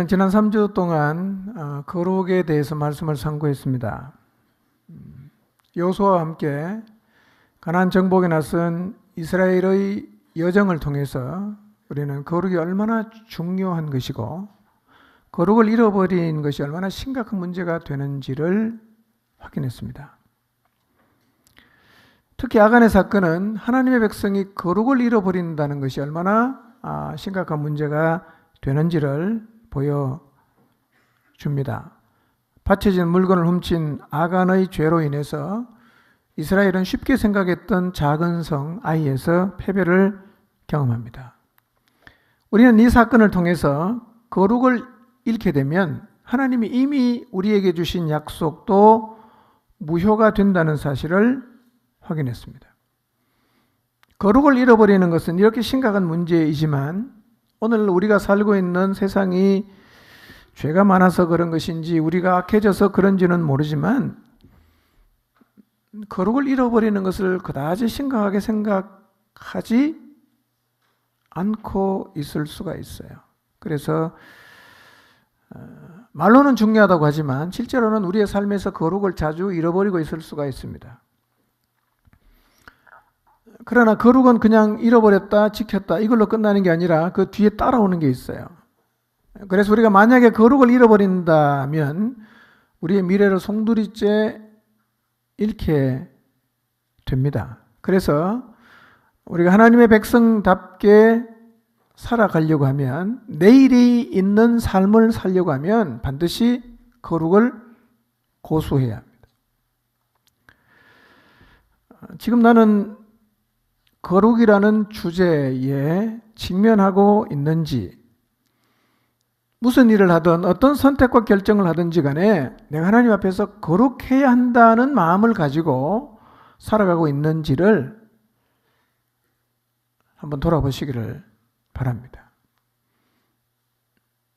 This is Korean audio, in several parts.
지난 3주 동안 거룩에 대해서 말씀을 상고했습니다. 여호수아와 함께 가나안 정복에 나선 이스라엘의 여정을 통해서 우리는 거룩이 얼마나 중요한 것이고 거룩을 잃어버린 것이 얼마나 심각한 문제가 되는지를 확인했습니다. 특히 아간의 사건은 하나님의 백성이 거룩을 잃어버린다는 것이 얼마나 심각한 문제가 되는지를 보여줍니다. 바쳐진 물건을 훔친 아간의 죄로 인해서 이스라엘은 쉽게 생각했던 작은 성 아이에서 패배를 경험합니다. 우리는 이 사건을 통해서 거룩을 잃게 되면 하나님이 이미 우리에게 주신 약속도 무효가 된다는 사실을 확인했습니다. 거룩을 잃어버리는 것은 이렇게 심각한 문제이지만 오늘 우리가 살고 있는 세상이 죄가 많아서 그런 것인지 우리가 악해져서 그런지는 모르지만 거룩을 잃어버리는 것을 그다지 심각하게 생각하지 않고 있을 수가 있어요. 그래서 말로는 중요하다고 하지만 실제로는 우리의 삶에서 거룩을 자주 잃어버리고 있을 수가 있습니다. 그러나 거룩은 그냥 잃어버렸다, 지켰다 이걸로 끝나는 게 아니라 그 뒤에 따라오는 게 있어요. 그래서 우리가 만약에 거룩을 잃어버린다면 우리의 미래를 송두리째 잃게 됩니다. 그래서 우리가 하나님의 백성답게 살아가려고 하면 내일이 있는 삶을 살려고 하면 반드시 거룩을 고수해야 합니다. 지금 나는 거룩이라는 주제에 직면하고 있는지 무슨 일을 하든 어떤 선택과 결정을 하든지 간에 내가 하나님 앞에서 거룩해야 한다는 마음을 가지고 살아가고 있는지를 한번 돌아보시기를 바랍니다.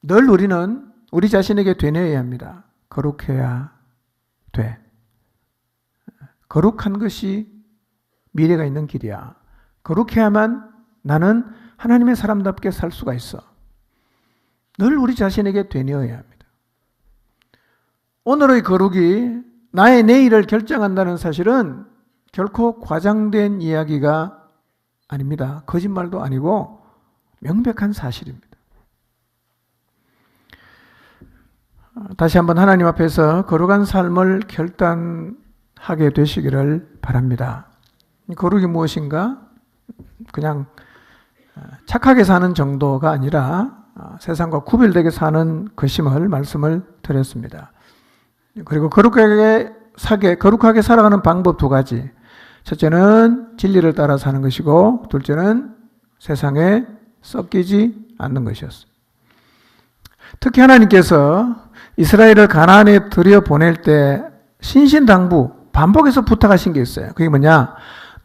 늘 우리는 우리 자신에게 되뇌어야 합니다. 거룩해야 돼. 거룩한 것이 미래가 있는 길이야. 거룩해야만 나는 하나님의 사람답게 살 수가 있어. 늘 우리 자신에게 되뇌어야 합니다. 오늘의 거룩이 나의 내일을 결정한다는 사실은 결코 과장된 이야기가 아닙니다. 거짓말도 아니고 명백한 사실입니다. 다시 한번 하나님 앞에서 거룩한 삶을 결단하게 되시기를 바랍니다. 거룩이 무엇인가? 그냥 착하게 사는 정도가 아니라 세상과 구별되게 사는 것임을 말씀을 드렸습니다. 그리고 거룩하게 살아가는 방법 두 가지. 첫째는 진리를 따라 사는 것이고 둘째는 세상에 섞이지 않는 것이었어요. 특히 하나님께서 이스라엘을 가나안에 들여보낼 때 신신당부 반복해서 부탁하신 게 있어요. 그게 뭐냐?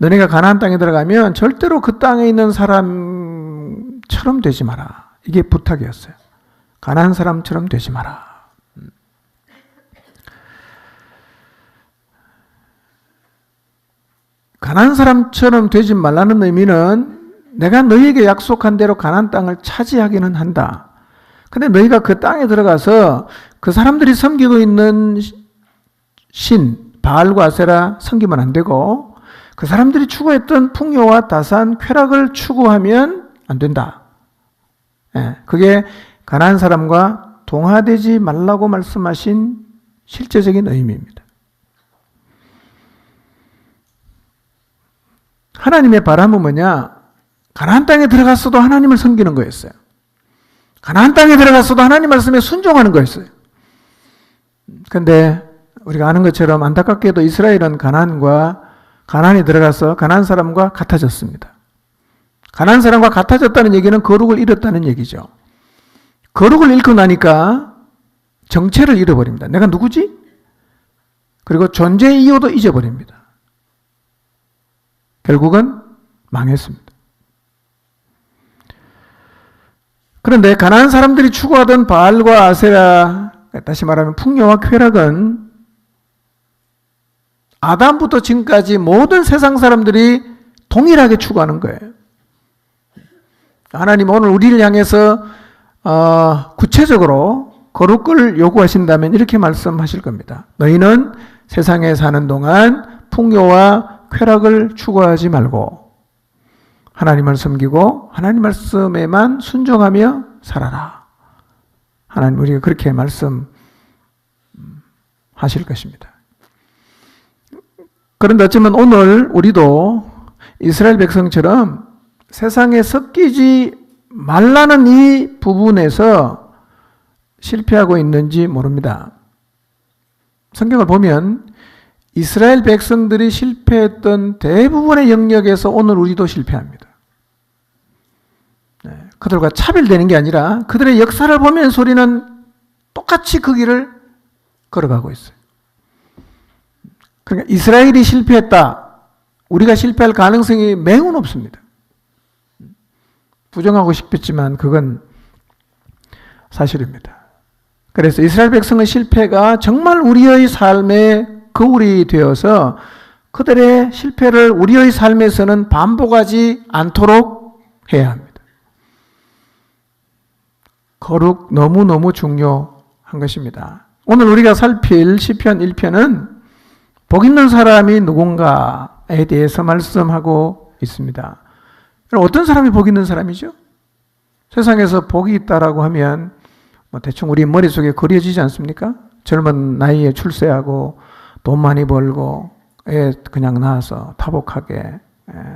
너네가 가나안 땅에 들어가면 절대로 그 땅에 있는 사람처럼 되지 마라. 이게 부탁이었어요. 가나안 사람처럼 되지 마라. 가나안 사람처럼 되지 말라는 의미는 내가 너희에게 약속한 대로 가나안 땅을 차지하기는 한다. 근데 너희가 그 땅에 들어가서 그 사람들이 섬기고 있는 신, 바알과 아세라 섬기면 안 되고 그 사람들이 추구했던 풍요와 다산, 쾌락을 추구하면 안 된다. 그게 가나안 사람과 동화되지 말라고 말씀하신 실제적인 의미입니다. 하나님의 바람은 뭐냐? 가나안 땅에 들어갔어도 하나님을 섬기는 거였어요. 가나안 땅에 들어갔어도 하나님 말씀에 순종하는 거였어요. 그런데 우리가 아는 것처럼 안타깝게도 이스라엘은 가나안에 들어가서 가나안 사람과 같아졌습니다. 가나안 사람과 같아졌다는 얘기는 거룩을 잃었다는 얘기죠. 거룩을 잃고 나니까 정체를 잃어버립니다. 내가 누구지? 그리고 존재의 이유도 잊어버립니다. 결국은 망했습니다. 그런데 가나안 사람들이 추구하던 바알과 아세라, 다시 말하면 풍요와 쾌락은 아담부터 지금까지 모든 세상 사람들이 동일하게 추구하는 거예요. 하나님 오늘 우리를 향해서 구체적으로 거룩을 요구하신다면 이렇게 말씀하실 겁니다. 너희는 세상에 사는 동안 풍요와 쾌락을 추구하지 말고 하나님을 섬기고 하나님 말씀에만 순종하며 살아라. 하나님 우리가 그렇게 말씀하실 것입니다. 그런데 어쩌면 오늘 우리도 이스라엘 백성처럼 세상에 섞이지 말라는 이 부분에서 실패하고 있는지 모릅니다. 성경을 보면 이스라엘 백성들이 실패했던 대부분의 영역에서 오늘 우리도 실패합니다. 그들과 차별되는 게 아니라 그들의 역사를 보면서 우리는 똑같이 그 길을 걸어가고 있어요. 그러니까 이스라엘이 실패했다. 우리가 실패할 가능성이 매우 높습니다. 부정하고 싶겠지만 그건 사실입니다. 그래서 이스라엘 백성의 실패가 정말 우리의 삶의 거울이 되어서 그들의 실패를 우리의 삶에서는 반복하지 않도록 해야 합니다. 거룩 너무너무 중요한 것입니다. 오늘 우리가 살필 시편 1편은 복 있는 사람이 누군가에 대해서 말씀하고 있습니다. 어떤 사람이 복 있는 사람이죠? 세상에서 복이 있다라고 하면 대충 우리 머릿속에 그려지지 않습니까? 젊은 나이에 출세하고 돈 많이 벌고 애 그냥 낳아서 타복하게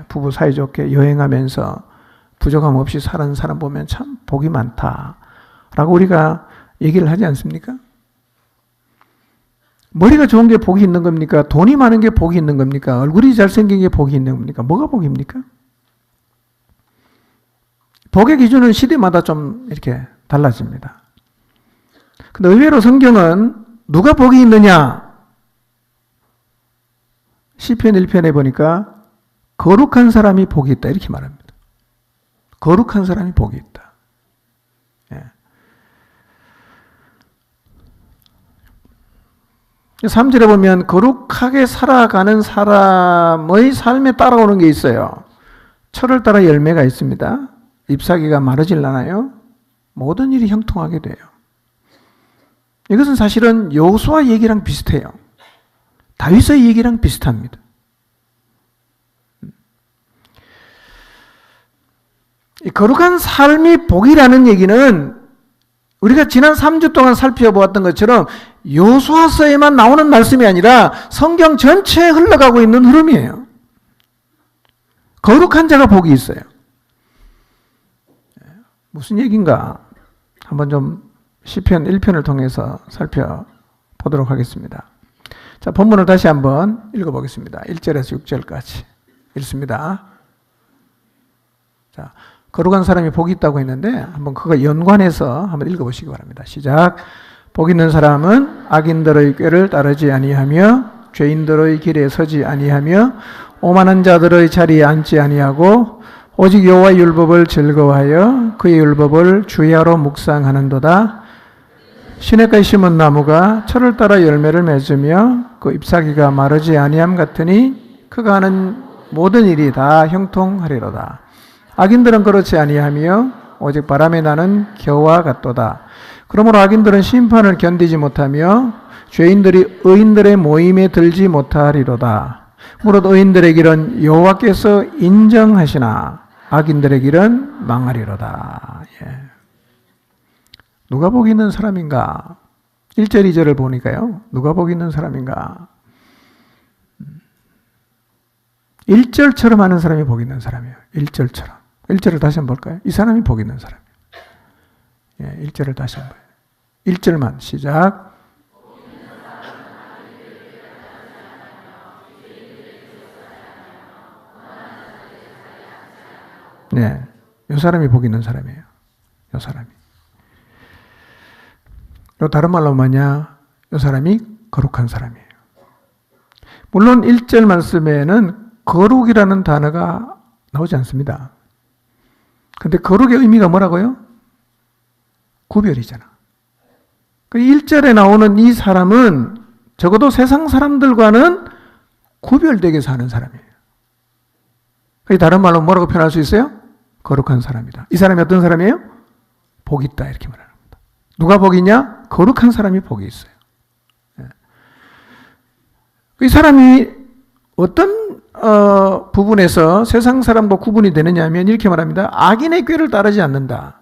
부부 사이좋게 여행하면서 부족함 없이 사는 사람 보면 참 복이 많다라고 우리가 얘기를 하지 않습니까? 머리가 좋은 게 복이 있는 겁니까? 돈이 많은 게 복이 있는 겁니까? 얼굴이 잘생긴 게 복이 있는 겁니까? 뭐가 복입니까? 복의 기준은 시대마다 좀 이렇게 달라집니다. 근데 의외로 성경은 누가 복이 있느냐? 시편 1편에 보니까 거룩한 사람이 복이 있다 이렇게 말합니다. 거룩한 사람이 복이 있다. 예. 3절에 보면 거룩하게 살아가는 사람의 삶에 따라오는 게 있어요. 철을 따라 열매가 있습니다. 잎사귀가 마르질 않아요. 모든 일이 형통하게 돼요. 이것은 사실은 여호수아 얘기랑 비슷해요. 다윗의 얘기랑 비슷합니다. 이 거룩한 삶이 복이라는 얘기는 우리가 지난 3주 동안 살펴보았던 것처럼 여호수아서에만 나오는 말씀이 아니라 성경 전체에 흘러가고 있는 흐름이에요. 거룩한 자가 복이 있어요. 무슨 얘기인가? 한번 좀 시편 1편을 통해서 살펴보도록 하겠습니다. 자, 본문을 다시 한번 읽어보겠습니다. 1절에서 6절까지 읽습니다. 자, 거룩한 사람이 복이 있다고 했는데 한번 그거 연관해서 한번 읽어보시기 바랍니다. 시작. 복 있는 사람은 악인들의 꾀를 따르지 아니하며 죄인들의 길에 서지 아니하며 오만한 자들의 자리에 앉지 아니하고 오직 여호와의 율법을 즐거워하여 그의 율법을 주야로 묵상하는도다. 시냇가에 심은 나무가 철을 따라 열매를 맺으며 그 잎사귀가 마르지 아니함 같으니 그가 하는 모든 일이 다 형통하리로다. 악인들은 그렇지 아니하며 오직 바람에 나는 겨와 같도다. 그러므로 악인들은 심판을 견디지 못하며 죄인들이 의인들의 모임에 들지 못하리로다. 무릇 의인들의 길은 여호와께서 인정하시나 악인들의 길은 망하리로다. 예. 누가 복 있는 사람인가? 1절, 2절을 보니까요. 누가 복 있는 사람인가? 1절처럼 하는 사람이 복 있는 사람이에요. 1절처럼. 1절을 다시 한번 볼까요? 이 사람이 복 있는 사람이에요. 예, 1절을 다시 한번. 1절만 시작. 네, 이 사람이 복 있는 사람이에요. 이 사람이. 요 다른 말로 뭐냐? 이 사람이 거룩한 사람이에요. 물론 1절 말씀에는 거룩이라는 단어가 나오지 않습니다. 근데 거룩의 의미가 뭐라고요? 구별이잖아. 1절에 나오는 이 사람은 적어도 세상 사람들과는 구별되게 사는 사람이에요. 다른 말로 뭐라고 표현할 수 있어요? 거룩한 사람이다. 이 사람이 어떤 사람이에요? 복이 있다 이렇게 말하는 겁니다. 누가 복이 있냐? 거룩한 사람이 복이 있어요. 이 사람이 어떤 부분에서 세상 사람과 구분이 되느냐 하면 이렇게 말합니다. 악인의 꾀를 따르지 않는다.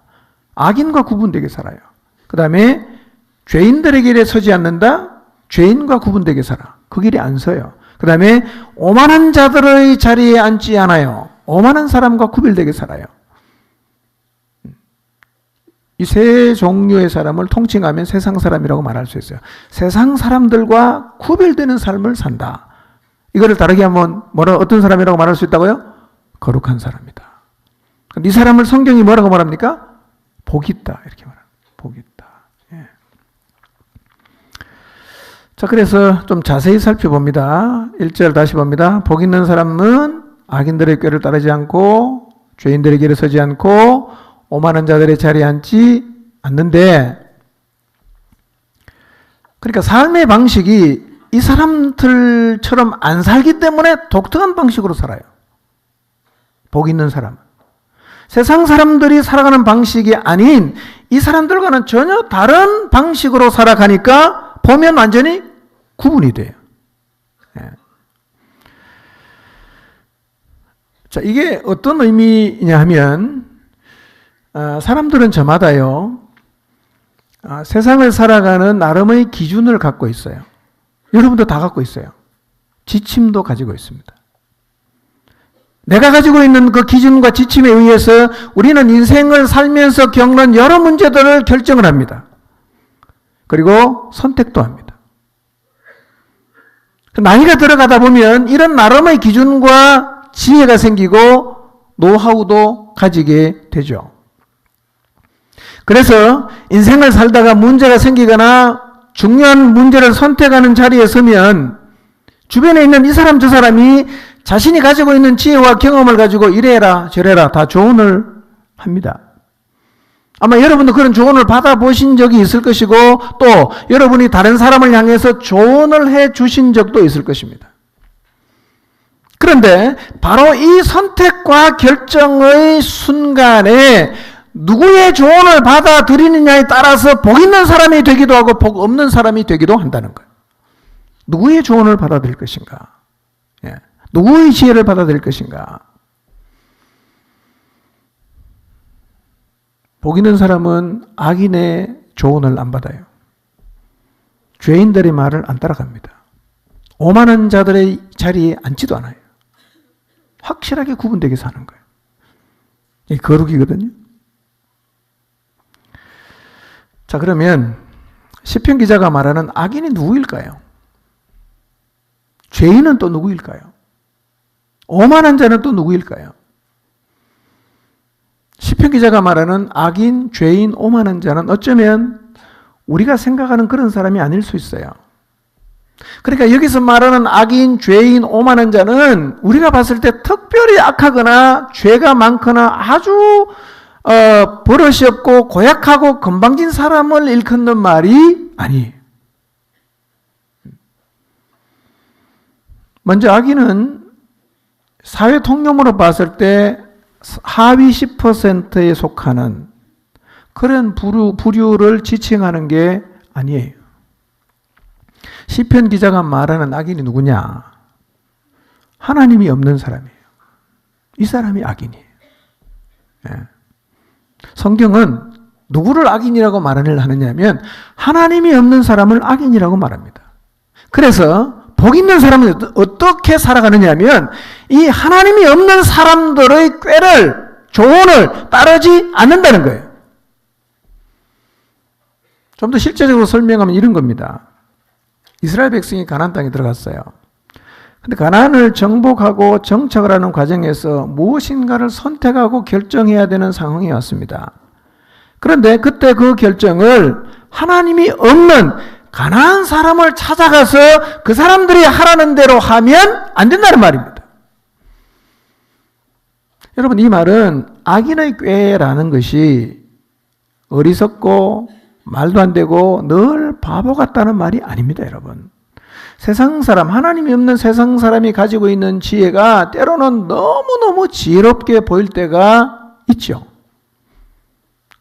악인과 구분되게 살아요. 그 다음에 죄인들의 길에 서지 않는다. 죄인과 구분되게 살아. 그 길에 안 서요. 그 다음에 오만한 자들의 자리에 앉지 않아요. 오만한 사람과 구별되게 살아요. 이 세 종류의 사람을 통칭하면 세상 사람이라고 말할 수 있어요. 세상 사람들과 구별되는 삶을 산다. 이거를 다르게 하면 어떤 사람이라고 말할 수 있다고요? 거룩한 사람이다. 이 사람을 성경이 뭐라고 말합니까? 복이 있다 이렇게 말합니다. 복이 있다. 예. 자, 그래서 좀 자세히 살펴봅니다. 1절 다시 봅니다. 복 있는 사람은 악인들의 꾀를 따르지 않고 죄인들의 길에 서지 않고 오만한 자들의 자리에 앉지 않는데, 그러니까 삶의 방식이 이 사람들처럼 안 살기 때문에 독특한 방식으로 살아요. 복 있는 사람은. 세상 사람들이 살아가는 방식이 아닌 이 사람들과는 전혀 다른 방식으로 살아가니까 보면 완전히 구분이 돼요. 예. 자, 이게 어떤 의미냐 하면, 사람들은 저마다요, 세상을 살아가는 나름의 기준을 갖고 있어요. 여러분도 다 갖고 있어요. 지침도 가지고 있습니다. 내가 가지고 있는 그 기준과 지침에 의해서 우리는 인생을 살면서 겪는 여러 문제들을 결정을 합니다. 그리고 선택도 합니다. 나이가 들어가다 보면 이런 나름의 기준과 지혜가 생기고 노하우도 가지게 되죠. 그래서 인생을 살다가 문제가 생기거나 중요한 문제를 선택하는 자리에 서면 주변에 있는 이 사람 저 사람이 자신이 가지고 있는 지혜와 경험을 가지고 이래라 저래라 다 조언을 합니다. 아마 여러분도 그런 조언을 받아보신 적이 있을 것이고 또 여러분이 다른 사람을 향해서 조언을 해 주신 적도 있을 것입니다. 그런데 바로 이 선택과 결정의 순간에 누구의 조언을 받아들이느냐에 따라서 복 있는 사람이 되기도 하고 복 없는 사람이 되기도 한다는 거예요. 누구의 조언을 받아들일 것인가? 예. 누구의 지혜를 받아들일 것인가? 복 있는 사람은 악인의 조언을 안 받아요. 죄인들의 말을 안 따라갑니다. 오만한 자들의 자리에 앉지도 않아요. 확실하게 구분되게 사는 거예요. 이게 거룩이거든요. 자, 그러면 시편 기자가 말하는 악인이 누구일까요? 죄인은 또 누구일까요? 오만한 자는 또 누구일까요? 시편 기자가 말하는 악인, 죄인, 오만한 자는 어쩌면 우리가 생각하는 그런 사람이 아닐 수 있어요. 그러니까 여기서 말하는 악인, 죄인, 오만한 자는 우리가 봤을 때 특별히 악하거나 죄가 많거나 아주 버릇이 없고 고약하고 건방진 사람을 일컫는 말이 아니에요. 먼저 악인은 사회 통념으로 봤을 때 하위 10%에 속하는 그런 부류를 지칭하는 게 아니에요. 시편 기자가 말하는 악인이 누구냐? 하나님이 없는 사람이에요. 이 사람이 악인이에요. 예. 성경은 누구를 악인이라고 말을 하느냐면 하나님이 없는 사람을 악인이라고 말합니다. 그래서 복 있는 사람은 어떻게 살아가느냐 하면 이 하나님이 없는 사람들의 꾀를, 조언을 따르지 않는다는 거예요. 좀 더 실제적으로 설명하면 이런 겁니다. 이스라엘 백성이 가나안 땅에 들어갔어요. 근데 가나안을 정복하고 정착을 하는 과정에서 무엇인가를 선택하고 결정해야 되는 상황이 왔습니다. 그런데 그때 그 결정을 하나님이 없는 가나안 사람을 찾아가서 그 사람들이 하라는 대로 하면 안 된다는 말입니다. 여러분, 이 말은 악인의 꾀라는 것이 어리석고 말도 안 되고 늘 바보 같다는 말이 아닙니다, 여러분. 세상 사람, 하나님이 없는 세상 사람이 가지고 있는 지혜가 때로는 너무너무 지혜롭게 보일 때가 있죠.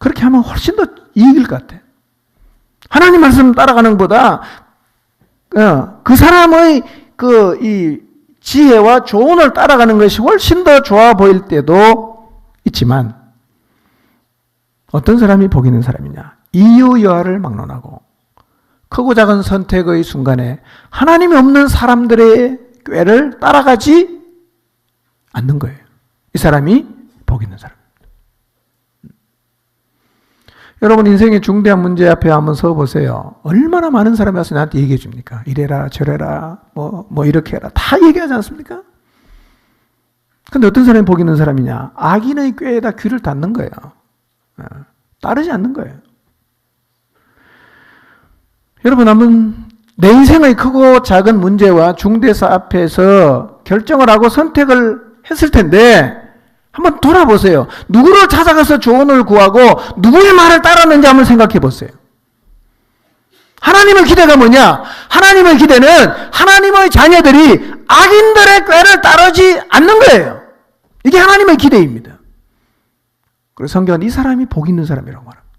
그렇게 하면 훨씬 더 이익일 것 같아. 하나님 말씀 따라가는 것보다 그 사람의 이 지혜와 조언을 따라가는 것이 훨씬 더 좋아 보일 때도 있지만, 어떤 사람이 복 있는 사람이냐? 이유 여하를 막론하고 크고 작은 선택의 순간에 하나님이 없는 사람들의 꾀를 따라가지 않는 거예요. 이 사람이 복 있는 사람입니다. 여러분, 인생의 중대한 문제 앞에 한번 서보세요. 얼마나 많은 사람이 와서 나한테 얘기해 줍니까? 이래라 저래라 뭐 이렇게 해라 다 얘기하지 않습니까? 근데 어떤 사람이 복 있는 사람이냐? 악인의 꾀에다 귀를 닫는 거예요. 따르지 않는 거예요. 여러분, 한번 내 인생의 크고 작은 문제와 중대사 앞에서 결정을 하고 선택을 했을 텐데 한번 돌아보세요. 누구를 찾아가서 조언을 구하고 누구의 말을 따랐는지 한번 생각해 보세요. 하나님의 기대가 뭐냐? 하나님의 기대는 하나님의 자녀들이 악인들의 꾀를 따르지 않는 거예요. 이게 하나님의 기대입니다. 그래서 성경은 이 사람이 복 있는 사람이라고 말합니다.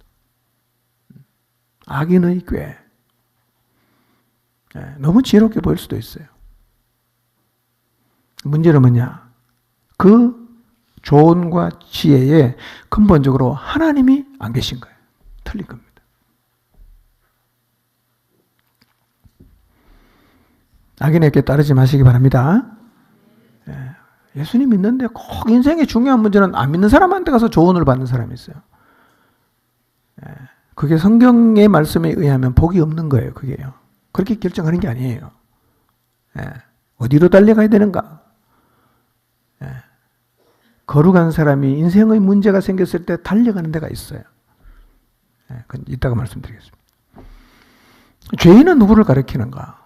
악인의 꾀. 너무 지혜롭게 보일 수도 있어요. 문제는 뭐냐? 그 조언과 지혜에 근본적으로 하나님이 안 계신 거예요. 틀린 겁니다. 악인에게 따르지 마시기 바랍니다. 예수님 믿는데 꼭 인생의 중요한 문제는 안 믿는 사람한테 가서 조언을 받는 사람이 있어요. 그게 성경의 말씀에 의하면 복이 없는 거예요. 그게요. 그렇게 결정하는 게 아니에요. 어디로 달려가야 되는가? 거룩한 사람이 인생의 문제가 생겼을 때 달려가는 데가 있어요. 그건 이따가 말씀드리겠습니다. 죄인은 누구를 가리키는가?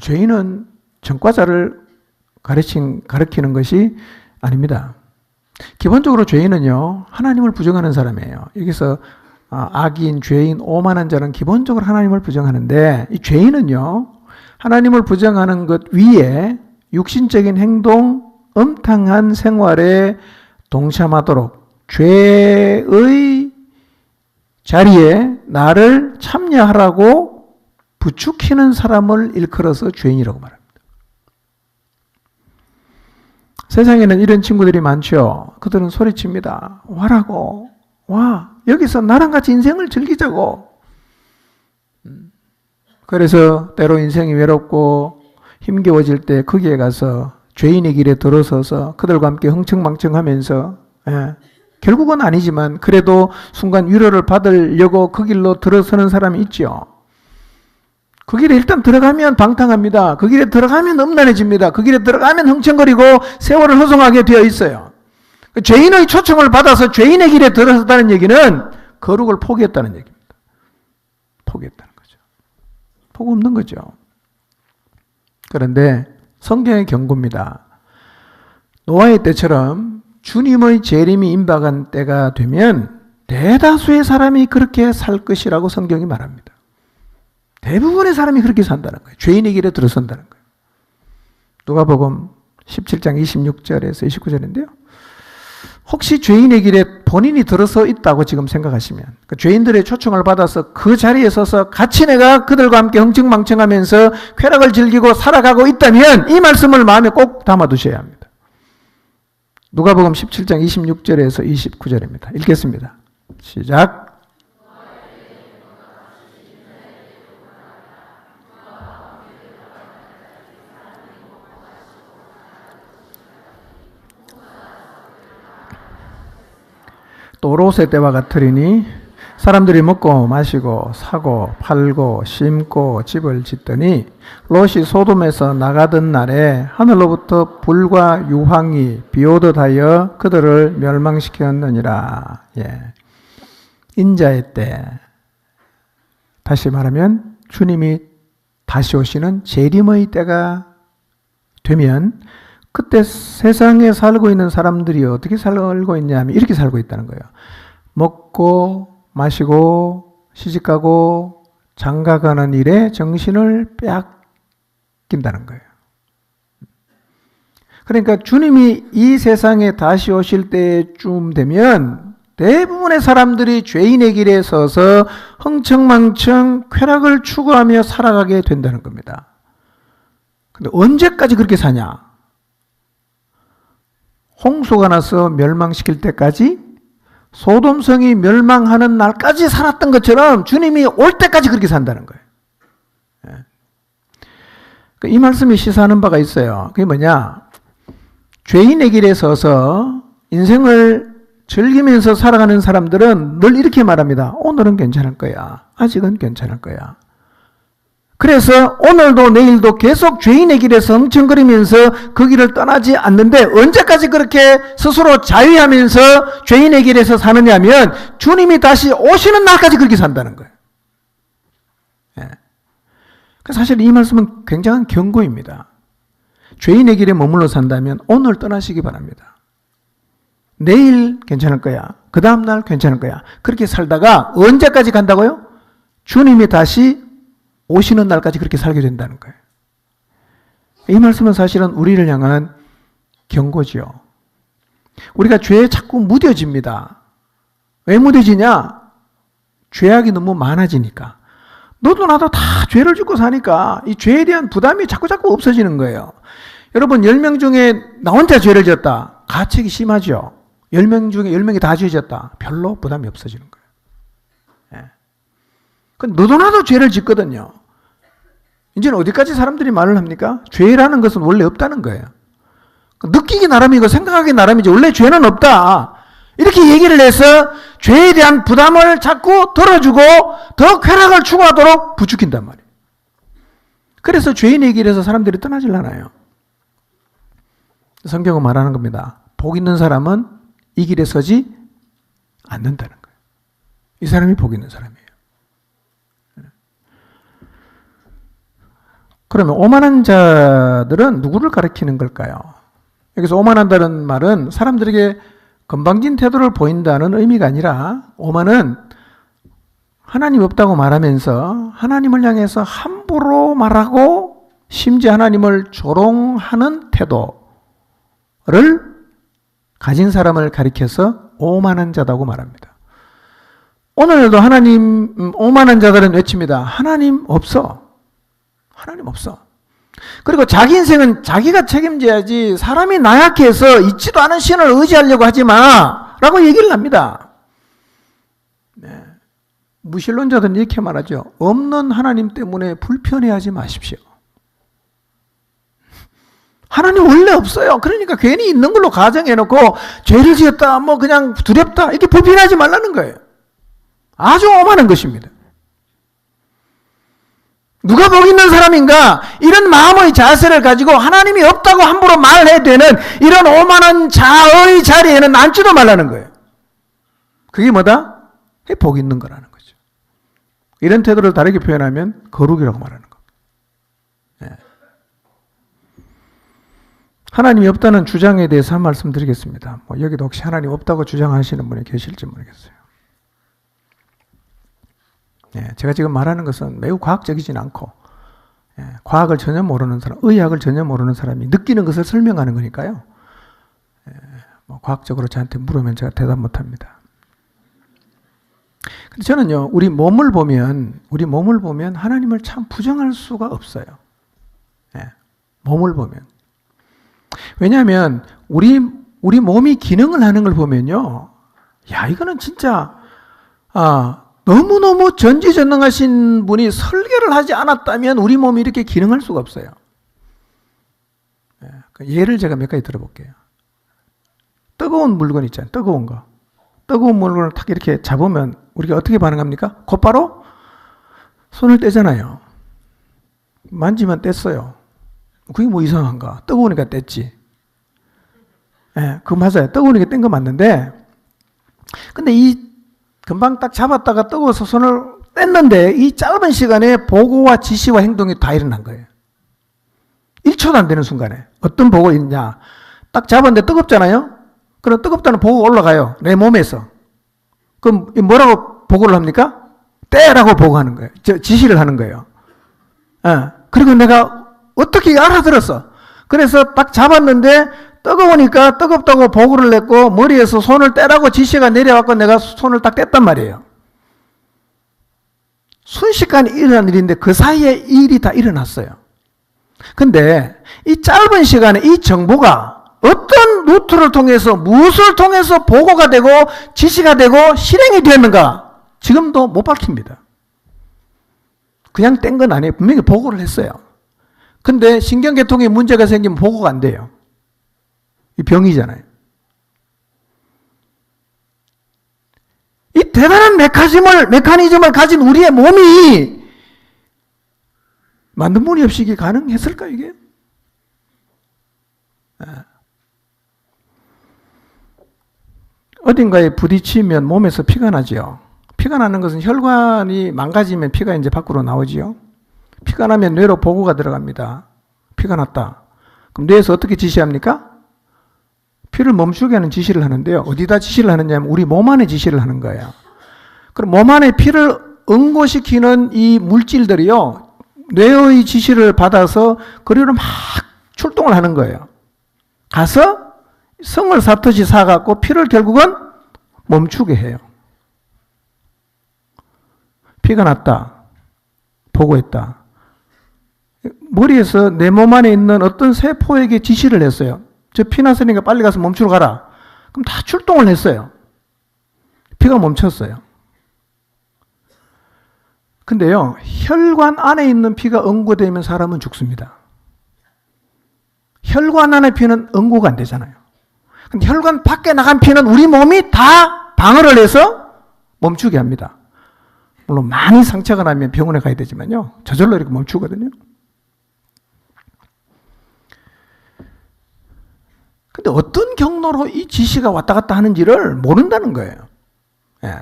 죄인은 전과자를 가리키는 것이 아닙니다. 기본적으로 죄인은요, 하나님을 부정하는 사람이에요. 여기서 악인, 죄인, 오만한 자는 기본적으로 하나님을 부정하는데, 이 죄인은요, 하나님을 부정하는 것 위에 육신적인 행동, 음탕한 생활에 동참하도록 죄의 자리에 나를 참여하라고 부추기는 사람을 일컬어서 죄인이라고 말합니다. 세상에는 이런 친구들이 많죠. 그들은 소리칩니다. 와라고. 와, 여기서 나랑 같이 인생을 즐기자고. 그래서 때로 인생이 외롭고 힘겨워질 때 거기에 가서 죄인의 길에 들어서서 그들과 함께 흥청망청하면서, 결국은 아니지만 그래도 순간 위로를 받으려고 그 길로 들어서는 사람이 있죠. 그 길에 일단 들어가면 방탕합니다. 그 길에 들어가면 음란해집니다. 그 길에 들어가면 흥청거리고 세월을 허송하게 되어 있어요. 죄인의 초청을 받아서 죄인의 길에 들어섰다는 얘기는 거룩을 포기했다는 얘기입니다. 포기했다는 거죠. 복 없는 거죠. 그런데 성경의 경고입니다. 노아의 때처럼 주님의 재림이 임박한 때가 되면 대다수의 사람이 그렇게 살 것이라고 성경이 말합니다. 대부분의 사람이 그렇게 산다는 거예요. 죄인의 길에 들어선다는 거예요. 누가복음 17장 26절에서 29절인데요. 혹시 죄인의 길에 본인이 들어서 있다고 지금 생각하시면, 그 죄인들의 초청을 받아서 그 자리에 서서 같이 내가 그들과 함께 흥청망청하면서 쾌락을 즐기고 살아가고 있다면 이 말씀을 마음에 꼭 담아두셔야 합니다. 누가복음 17장 26절에서 29절입니다. 읽겠습니다. 시작. 또 롯의 때와 같으리니 사람들이 먹고 마시고 사고 팔고 심고 집을 짓더니 롯이 소돔에서 나가던 날에 하늘로부터 불과 유황이 비오듯 하여 그들을 멸망시켰느니라. 인자의 때, 다시 말하면 주님이 다시 오시는 재림의 때가 되면 그때 세상에 살고 있는 사람들이 어떻게 살고 있냐면 이렇게 살고 있다는 거예요. 먹고 마시고 시집가고 장가가는 일에 정신을 빼앗긴다는 거예요. 그러니까 주님이 이 세상에 다시 오실 때쯤 되면 대부분의 사람들이 죄인의 길에 서서 흥청망청 쾌락을 추구하며 살아가게 된다는 겁니다. 근데 언제까지 그렇게 사냐? 홍수가 나서 멸망시킬 때까지, 소돔성이 멸망하는 날까지 살았던 것처럼 주님이 올 때까지 그렇게 산다는 거예요. 이 말씀이 시사하는 바가 있어요. 그게 뭐냐? 죄인의 길에 서서 인생을 즐기면서 살아가는 사람들은 늘 이렇게 말합니다. 오늘은 괜찮을 거야. 아직은 괜찮을 거야. 그래서 오늘도 내일도 계속 죄인의 길에서 흥청거리면서 그 길을 떠나지 않는데, 언제까지 그렇게 스스로 자위하면서 죄인의 길에서 사느냐 하면 주님이 다시 오시는 날까지 그렇게 산다는 거예요. 사실 이 말씀은 굉장한 경고입니다. 죄인의 길에 머물러 산다면 오늘 떠나시기 바랍니다. 내일 괜찮을 거야. 그 다음날 괜찮을 거야. 그렇게 살다가 언제까지 간다고요? 주님이 다시 오시는 날까지 그렇게 살게 된다는 거예요. 이 말씀은 사실은 우리를 향한 경고지요. 우리가 죄에 자꾸 무뎌집니다. 왜 무뎌지냐? 죄악이 너무 많아지니까. 너도 나도 다 죄를 짓고 사니까 이 죄에 대한 부담이 자꾸 없어지는 거예요. 여러분, 10명 중에 나 혼자 죄를 지었다. 가책이 심하죠. 10명 중에 10명이 다 죄 지었다. 별로 부담이 없어지는 거예요. 너도 나도 죄를 짓거든요. 이제는 어디까지 사람들이 말을 합니까? 죄라는 것은 원래 없다는 거예요. 느끼기 나름이고 생각하기 나름이지 원래 죄는 없다. 이렇게 얘기를 해서 죄에 대한 부담을 자꾸 덜어주고 더 쾌락을 추구하도록 부추긴단 말이에요. 그래서 죄인의 길에서 사람들이 떠나질 않아요. 성경은 말하는 겁니다. 복 있는 사람은 이 길에 서지 않는다는 거예요. 이 사람이 복 있는 사람이에요. 그러면 오만한 자들은 누구를 가리키는 걸까요? 여기서 오만한다는 말은 사람들에게 건방진 태도를 보인다는 의미가 아니라, 오만은 하나님 없다고 말하면서 하나님을 향해서 함부로 말하고 심지어 하나님을 조롱하는 태도를 가진 사람을 가리켜서 오만한 자다고 말합니다. 오늘도 오만한 자들은 외칩니다. 하나님 없어. 하나님 없어. 그리고 자기 인생은 자기가 책임져야지, 사람이 나약해서 있지도 않은 신을 의지하려고 하지 마 라고 얘기를 합니다. 무신론자들은 이렇게 말하죠. 없는 하나님 때문에 불편해하지 마십시오. 하나님 원래 없어요. 그러니까 괜히 있는 걸로 가정해놓고 죄를 지었다, 그냥 두렵다, 이렇게 불편하지 말라는 거예요. 아주 오만한 것입니다. 누가 복 있는 사람인가? 이런 마음의 자세를 가지고 하나님이 없다고 함부로 말해야 되는 이런 오만한 자의 자리에는 앉지도 말라는 거예요. 그게 뭐다? 그게 복 있는 거라는 거죠. 이런 태도를 다르게 표현하면 거룩이라고 말하는 겁니다. 하나님이 없다는 주장에 대해서 한 말씀 드리겠습니다. 여기도 혹시 하나님 없다고 주장하시는 분이 계실지 모르겠어요. 제가 지금 말하는 것은 매우 과학적이진 않고, 과학을 전혀 모르는 사람, 의학을 전혀 모르는 사람이 느끼는 것을 설명하는 거니까요. 과학적으로 저한테 물으면 제가 대답 못합니다. 근데 저는요, 우리 몸을 보면 하나님을 참 부정할 수가 없어요. 몸을 보면. 왜냐하면 우리 몸이 기능을 하는 걸 보면요, 이거는 진짜 너무너무 전지전능하신 분이 설계를 하지 않았다면 우리 몸이 이렇게 기능할 수가 없어요. 예를 제가 몇 가지 들어볼게요. 뜨거운 물건 있잖아요. 뜨거운 거. 뜨거운 물건을 탁 이렇게 잡으면 우리가 어떻게 반응합니까? 곧바로 손을 떼잖아요. 만지면 뗐어요. 그게 뭐 이상한가? 뜨거우니까 뗐지. 그거 맞아요. 뜨거우니까 뗀 거 맞는데, 근데 금방 딱 잡았다가 뜨거워서 손을 뗐는데 이 짧은 시간에 보고와 지시와 행동이 다 일어난 거예요. 1초도 안 되는 순간에. 어떤 보고가 있냐. 딱 잡았는데 뜨겁잖아요. 그럼 뜨겁다는 보고가 올라가요. 내 몸에서. 그럼 뭐라고 보고를 합니까? 떼라고 보고하는 거예요. 지시를 하는 거예요. 그리고 내가 어떻게 알아들었어. 그래서 딱 잡았는데 뜨거우니까 뜨겁다고 보고를 냈고 머리에서 손을 떼라고 지시가 내려왔고 내가 손을 딱 뗐단 말이에요. 순식간에 일어난 일인데 그 사이에 이 일이 다 일어났어요. 근데 이 짧은 시간에 이 정보가 어떤 루트를 통해서 무엇을 통해서 보고가 되고 지시가 되고 실행이 되었는가 지금도 못 밝힙니다. 그냥 뗀 건 아니에요. 분명히 보고를 했어요. 근데 신경계통에 문제가 생기면 보고가 안 돼요. 이 병이잖아요. 이 대단한 메커니즘을 가진 우리의 몸이 만든 분이 없이 이게 가능했을까 이게? 어딘가에 부딪히면 몸에서 피가 나지요. 피가 나는 것은 혈관이 망가지면 피가 이제 밖으로 나오지요. 피가 나면 뇌로 보고가 들어갑니다. 피가 났다. 그럼 뇌에서 어떻게 지시합니까? 피를 멈추게 하는 지시를 하는데요. 어디다 지시를 하느냐면 우리 몸 안에 지시를 하는 거예요. 그럼 몸 안에 피를 응고시키는 이 물질들이요. 뇌의 지시를 받아서 그리로 막 출동을 하는 거예요. 가서 성을 사듯이 사갖고 피를 결국은 멈추게 해요. 피가 났다. 보고했다. 머리에서 내 몸 안에 있는 어떤 세포에게 지시를 했어요. 저 피 났으니까 빨리 가서 멈추러 가라. 그럼 다 출동을 했어요. 피가 멈췄어요. 근데요, 혈관 안에 있는 피가 응고되면 사람은 죽습니다. 혈관 안에 피는 응고가 안 되잖아요. 근데 혈관 밖에 나간 피는 우리 몸이 다 방어를 해서 멈추게 합니다. 물론 많이 상처가 나면 병원에 가야 되지만요. 저절로 이렇게 멈추거든요. 근데 어떤 경로로 이 지시가 왔다 갔다 하는지를 모른다는 거예요. 예.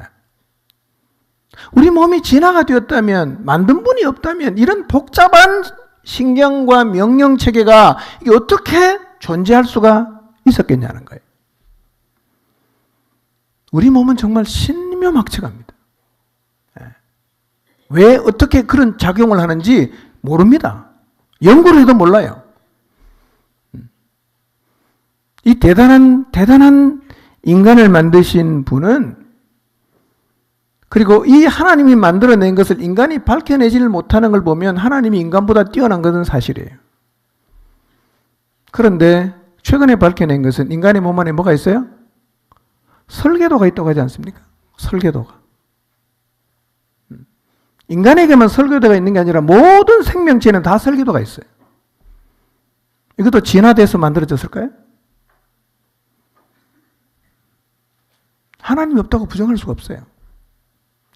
우리 몸이 진화가 되었다면, 만든 분이 없다면 이런 복잡한 신경과 명령 체계가 이게 어떻게 존재할 수가 있었겠냐는 거예요. 우리 몸은 정말 신묘막측합니다. 왜 어떻게 그런 작용을 하는지 모릅니다. 연구를 해도 몰라요. 이 대단한 인간을 만드신 분은 그리고 이 하나님이 만들어낸 것을 인간이 밝혀내지를 못하는 걸 보면 하나님이 인간보다 뛰어난 것은 사실이에요. 그런데 최근에 밝혀낸 것은 인간의 몸 안에 뭐가 있어요? 설계도가 있다고 하지 않습니까? 설계도가. 인간에게만 설계도가 있는 게 아니라 모든 생명체는 다 설계도가 있어요. 이것도 진화돼서 만들어졌을까요? 하나님이 없다고 부정할 수가 없어요.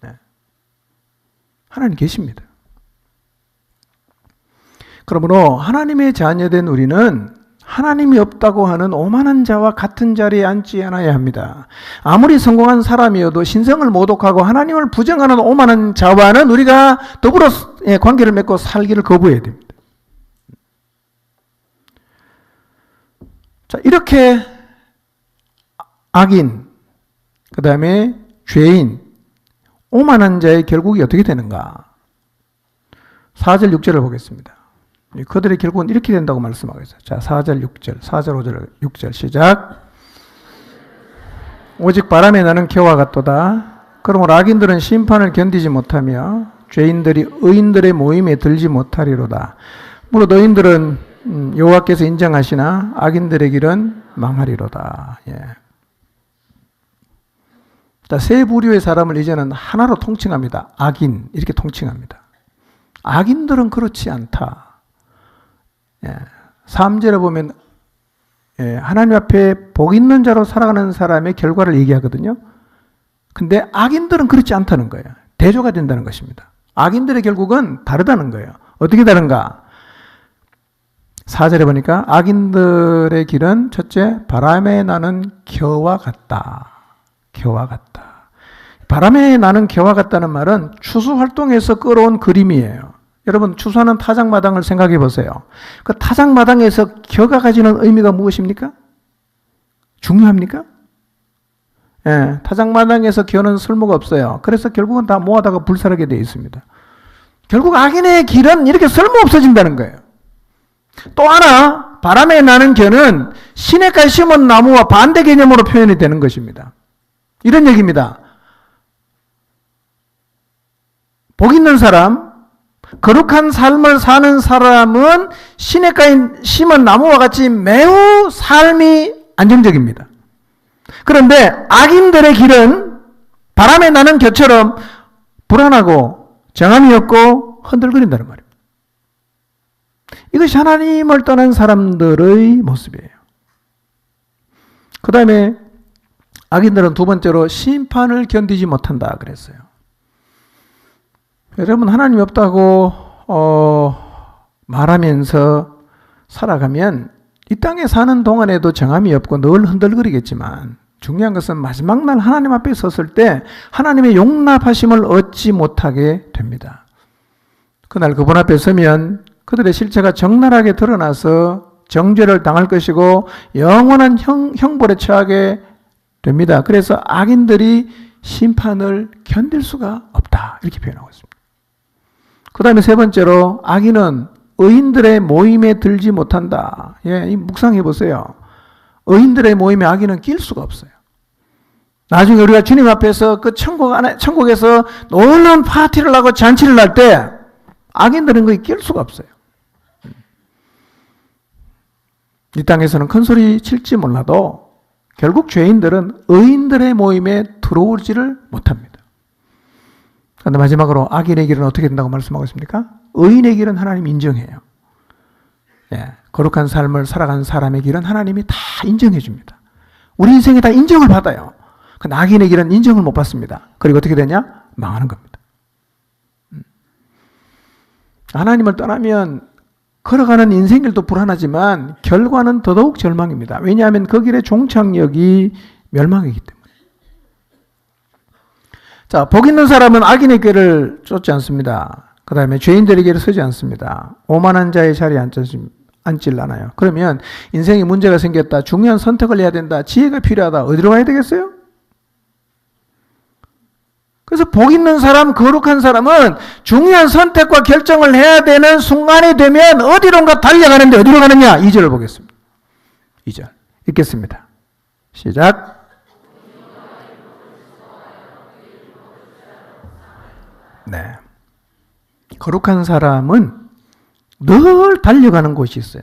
네. 하나님 계십니다. 그러므로 하나님의 자녀된 우리는 하나님이 없다고 하는 오만한 자와 같은 자리에 앉지 않아야 합니다. 아무리 성공한 사람이어도 신성을 모독하고 하나님을 부정하는 오만한 자와는 우리가 더불어 관계를 맺고 살기를 거부해야 됩니다. 자, 이렇게 악인, 그 다음에 죄인, 오만한 자의 결국이 어떻게 되는가? 4절, 6절을 보겠습니다. 그들의 결국은 이렇게 된다고 말씀하고 있어요. 자, 4절, 6절, 4절, 5절, 6절 시작. 오직 바람에 나는 겨와 같도다. 그러므로 악인들은 심판을 견디지 못하며 죄인들이 의인들의 모임에 들지 못하리로다. 물론 너희들은 여호와께서 인정하시나 악인들의 길은 망하리로다. 예. 자, 세 부류의 사람을 이제는 하나로 통칭합니다. 악인 이렇게 통칭합니다. 악인들은 그렇지 않다. 예, 3절에 보면 하나님 앞에 복 있는 자로 살아가는 사람의 결과를 얘기하거든요. 근데 악인들은 그렇지 않다는 거예요. 대조가 된다는 것입니다. 악인들의 결국은 다르다는 거예요. 어떻게 다른가? 4절에 보니까 악인들의 길은 첫째, 바람에 나는 겨와 같다. 겨와 같다. 바람에 나는 겨와 같다는 말은 추수활동에서 끌어온 그림이에요. 여러분, 추수하는 타작마당을 생각해 보세요. 그 타작마당에서 겨가 가지는 의미가 무엇입니까? 중요합니까? 예, 타작마당에서 겨는 쓸모가 없어요. 그래서 결국은 다 모아다가 불사르게 되어 있습니다. 결국 악인의 길은 이렇게 쓸모 없어진다는 거예요. 또 하나, 바람에 나는 겨는 시냇가에 심은 나무와 반대 개념으로 표현이 되는 것입니다. 이런 얘기입니다. 복 있는 사람, 거룩한 삶을 사는 사람은 시냇가에 심은 나무와 같이 매우 삶이 안정적입니다. 그런데 악인들의 길은 바람에 나는 겨처럼 불안하고 정함이 없고 흔들거린다는 말입니다. 이것이 하나님을 떠난 사람들의 모습이에요. 그 다음에 악인들은 두 번째로 심판을 견디지 못한다 그랬어요. 여러분, 하나님이 없다고 말하면서 살아가면 이 땅에 사는 동안에도 정함이 없고 늘 흔들거리겠지만, 중요한 것은 마지막 날 하나님 앞에 섰을 때 하나님의 용납하심을 얻지 못하게 됩니다. 그날 그분 앞에 서면 그들의 실체가 적나라하게 드러나서 정죄를 당할 것이고 영원한 형벌에 처하게 됩니다. 그래서 악인들이 심판을 견딜 수가 없다, 이렇게 표현하고 있습니다. 그 다음에 세 번째로 악인은 의인들의 모임에 들지 못한다. 예, 묵상해 보세요. 의인들의 모임에 악인은 낄 수가 없어요. 나중에 우리가 주님 앞에서 그 천국에서 놀라운 파티를 하고 잔치를 할 때 악인들은 거기 낄 수가 없어요. 이 땅에서는 큰 소리 칠지 몰라도 결국 죄인들은 의인들의 모임에 들어오지를 못합니다. 그런데 마지막으로 악인의 길은 어떻게 된다고 말씀하고 있습니까? 의인의 길은 하나님 인정해요. 예, 거룩한 삶을 살아가는 사람의 길은 하나님이 다 인정해 줍니다. 우리 인생에 다 인정을 받아요. 근데 악인의 길은 인정을 못 받습니다. 그리고 어떻게 되냐? 망하는 겁니다. 하나님을 떠나면 걸어가는 인생길도 불안하지만 결과는 더더욱 절망입니다. 왜냐하면 그 길의 종착역이 멸망이기 때문에. 자, 복 있는 사람은 악인의 길을 쫓지 않습니다. 그 다음에 죄인들의 길을 서지 않습니다. 오만한 자의 자리에 앉질 않아요. 그러면 인생에 문제가 생겼다, 중요한 선택을 해야 된다, 지혜가 필요하다, 어디로 가야 되겠어요? 그래서 복 있는 사람, 거룩한 사람은 중요한 선택과 결정을 해야 되는 순간이 되면 어디론가 달려가는데 어디로 가느냐? 2절을 보겠습니다. 2절 읽겠습니다. 시작. 네. 거룩한 사람은 늘 달려가는 곳이 있어요.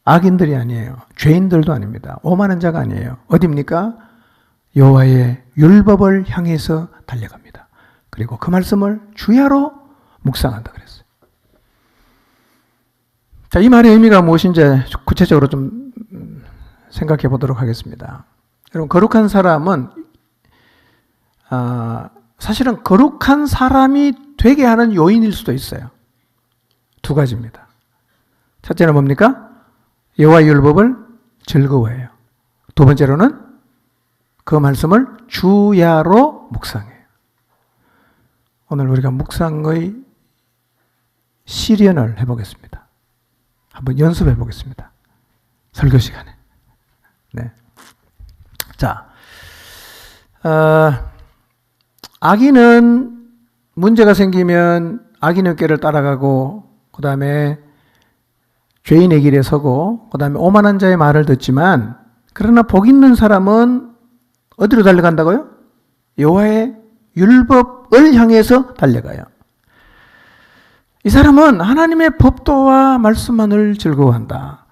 악인들이 아니에요. 죄인들도 아닙니다. 오만한 자가 아니에요. 어디입니까? 여호와의 율법을 향해서 달려갑니다. 그리고 그 말씀을 주야로 묵상한다 그랬어요. 자, 이 말의 의미가 무엇인지 구체적으로 좀 생각해 보도록 하겠습니다. 여러분, 거룩한 사람은 사실은 거룩한 사람이 되게 하는 요인일 수도 있어요. 두 가지입니다. 첫째는 뭡니까? 여호와의 율법을 즐거워해요. 두 번째로는 그 말씀을 주야로 묵상해요. 오늘 우리가 묵상의 시련을 해보겠습니다. 한번 연습해 보겠습니다. 설교 시간에. 네. 자, 악인은 문제가 생기면 악인의 길을 따라가고, 그 다음에 죄인의 길에 서고, 그 다음에 오만한 자의 말을 듣지만, 그러나 복 있는 사람은 어디로 달려간다고요? 여호와의 율법을 향해서 달려가요. 이 사람은 하나님의 법도와 말씀만을 즐거워한다.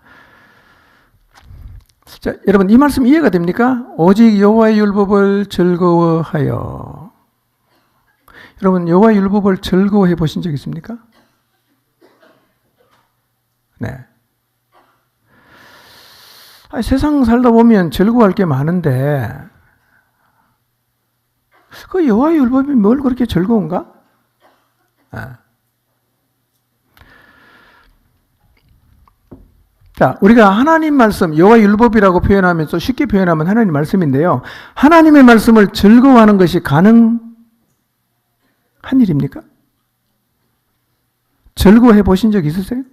자, 여러분, 이 말씀 이해가 됩니까? 오직 여호와의 율법을 즐거워하여. 여러분, 여호와의 율법을 즐거워해 보신 적 있습니까? 네. 세상 살다 보면 즐거워할 게 많은데 그 여호와의 율법이 뭘 그렇게 즐거운가? 자, 우리가 하나님 말씀, 여호와의 율법이라고 표현하면서 쉽게 표현하면 하나님 말씀인데요. 하나님의 말씀을 즐거워하는 것이 가능한 일입니까? 즐거워해 보신 적 있으세요?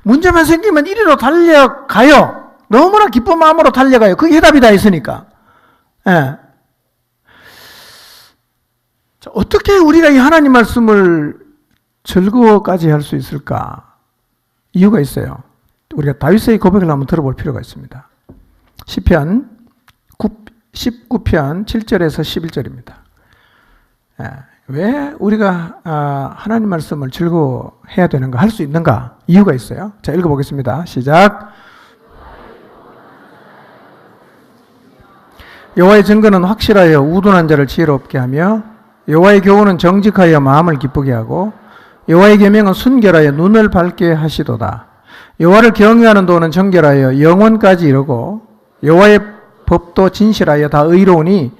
문제만 생기면 이리로 달려가요. 너무나 기쁜 마음으로 달려가요. 그게 해답이 다 있으니까. 예. 자, 어떻게 우리가 이 하나님 말씀을 즐거워까지 할 수 있을까? 이유가 있어요. 우리가 다윗의 고백을 한번 들어볼 필요가 있습니다. 시편 19편 7절에서 11절입니다. 왜 우리가 하나님 말씀을 즐거워해야 되는가, 할 수 있는가? 이유가 있어요. 자, 읽어보겠습니다. 시작. 여호와의 증거는 확실하여 우둔한 자를 지혜롭게 하며 여호와의 교훈은 정직하여 마음을 기쁘게 하고 여호와의 계명은 순결하여 눈을 밝게 하시도다. 여호와를 경외하는 도는 정결하여 영원까지 이르고 여호와의 법도 진실하여 다 의로우니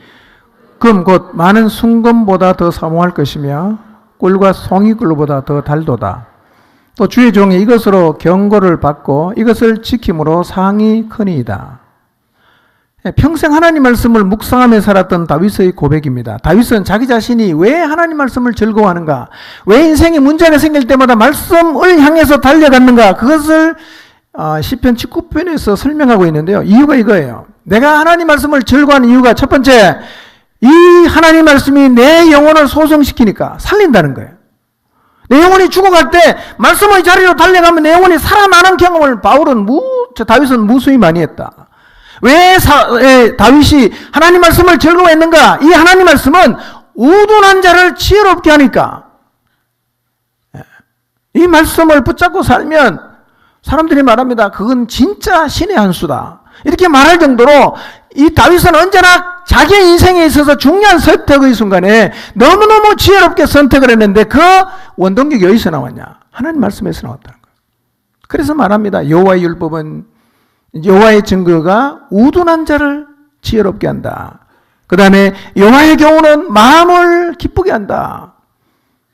금 곧 많은 순금보다 더 사모할 것이며 꿀과 송이꿀보다 더 달도다. 또 주의 종이 이것으로 경고를 받고 이것을 지킴으로 상이 크니이다. 평생 하나님 말씀을 묵상하며 살았던 다윗의 고백입니다. 다윗은 자기 자신이 왜 하나님 말씀을 즐거워하는가, 왜 인생에 문제가 생길 때마다 말씀을 향해서 달려갔는가, 그것을 시편 19편에서 설명하고 있는데요. 이유가 이거예요. 내가 하나님 말씀을 즐거워하는 이유가 첫 번째, 이 하나님 말씀이 내 영혼을 소성시키니까 살린다는 거예요. 내 영혼이 죽어갈 때 말씀의 자리로 달려가면 내 영혼이 살아나는 경험을 다윗은 무수히 많이 했다. 왜 다윗이 하나님 말씀을 즐거워했는가? 이 하나님 말씀은 우둔한 자를 지혜롭게 하니까. 이 말씀을 붙잡고 살면 사람들이 말합니다. 그건 진짜 신의 한 수다. 이렇게 말할 정도로 이 다윗은 언제나 자기의 인생에 있어서 중요한 선택의 순간에 너무너무 지혜롭게 선택을 했는데 그 원동력이 어디서 나왔냐? 하나님 말씀에서 나왔다는 거예요. 그래서 말합니다. 여호와의 율법은, 여호와의 증거가 우둔한 자를 지혜롭게 한다. 그 다음에 여호와의 교훈은 마음을 기쁘게 한다.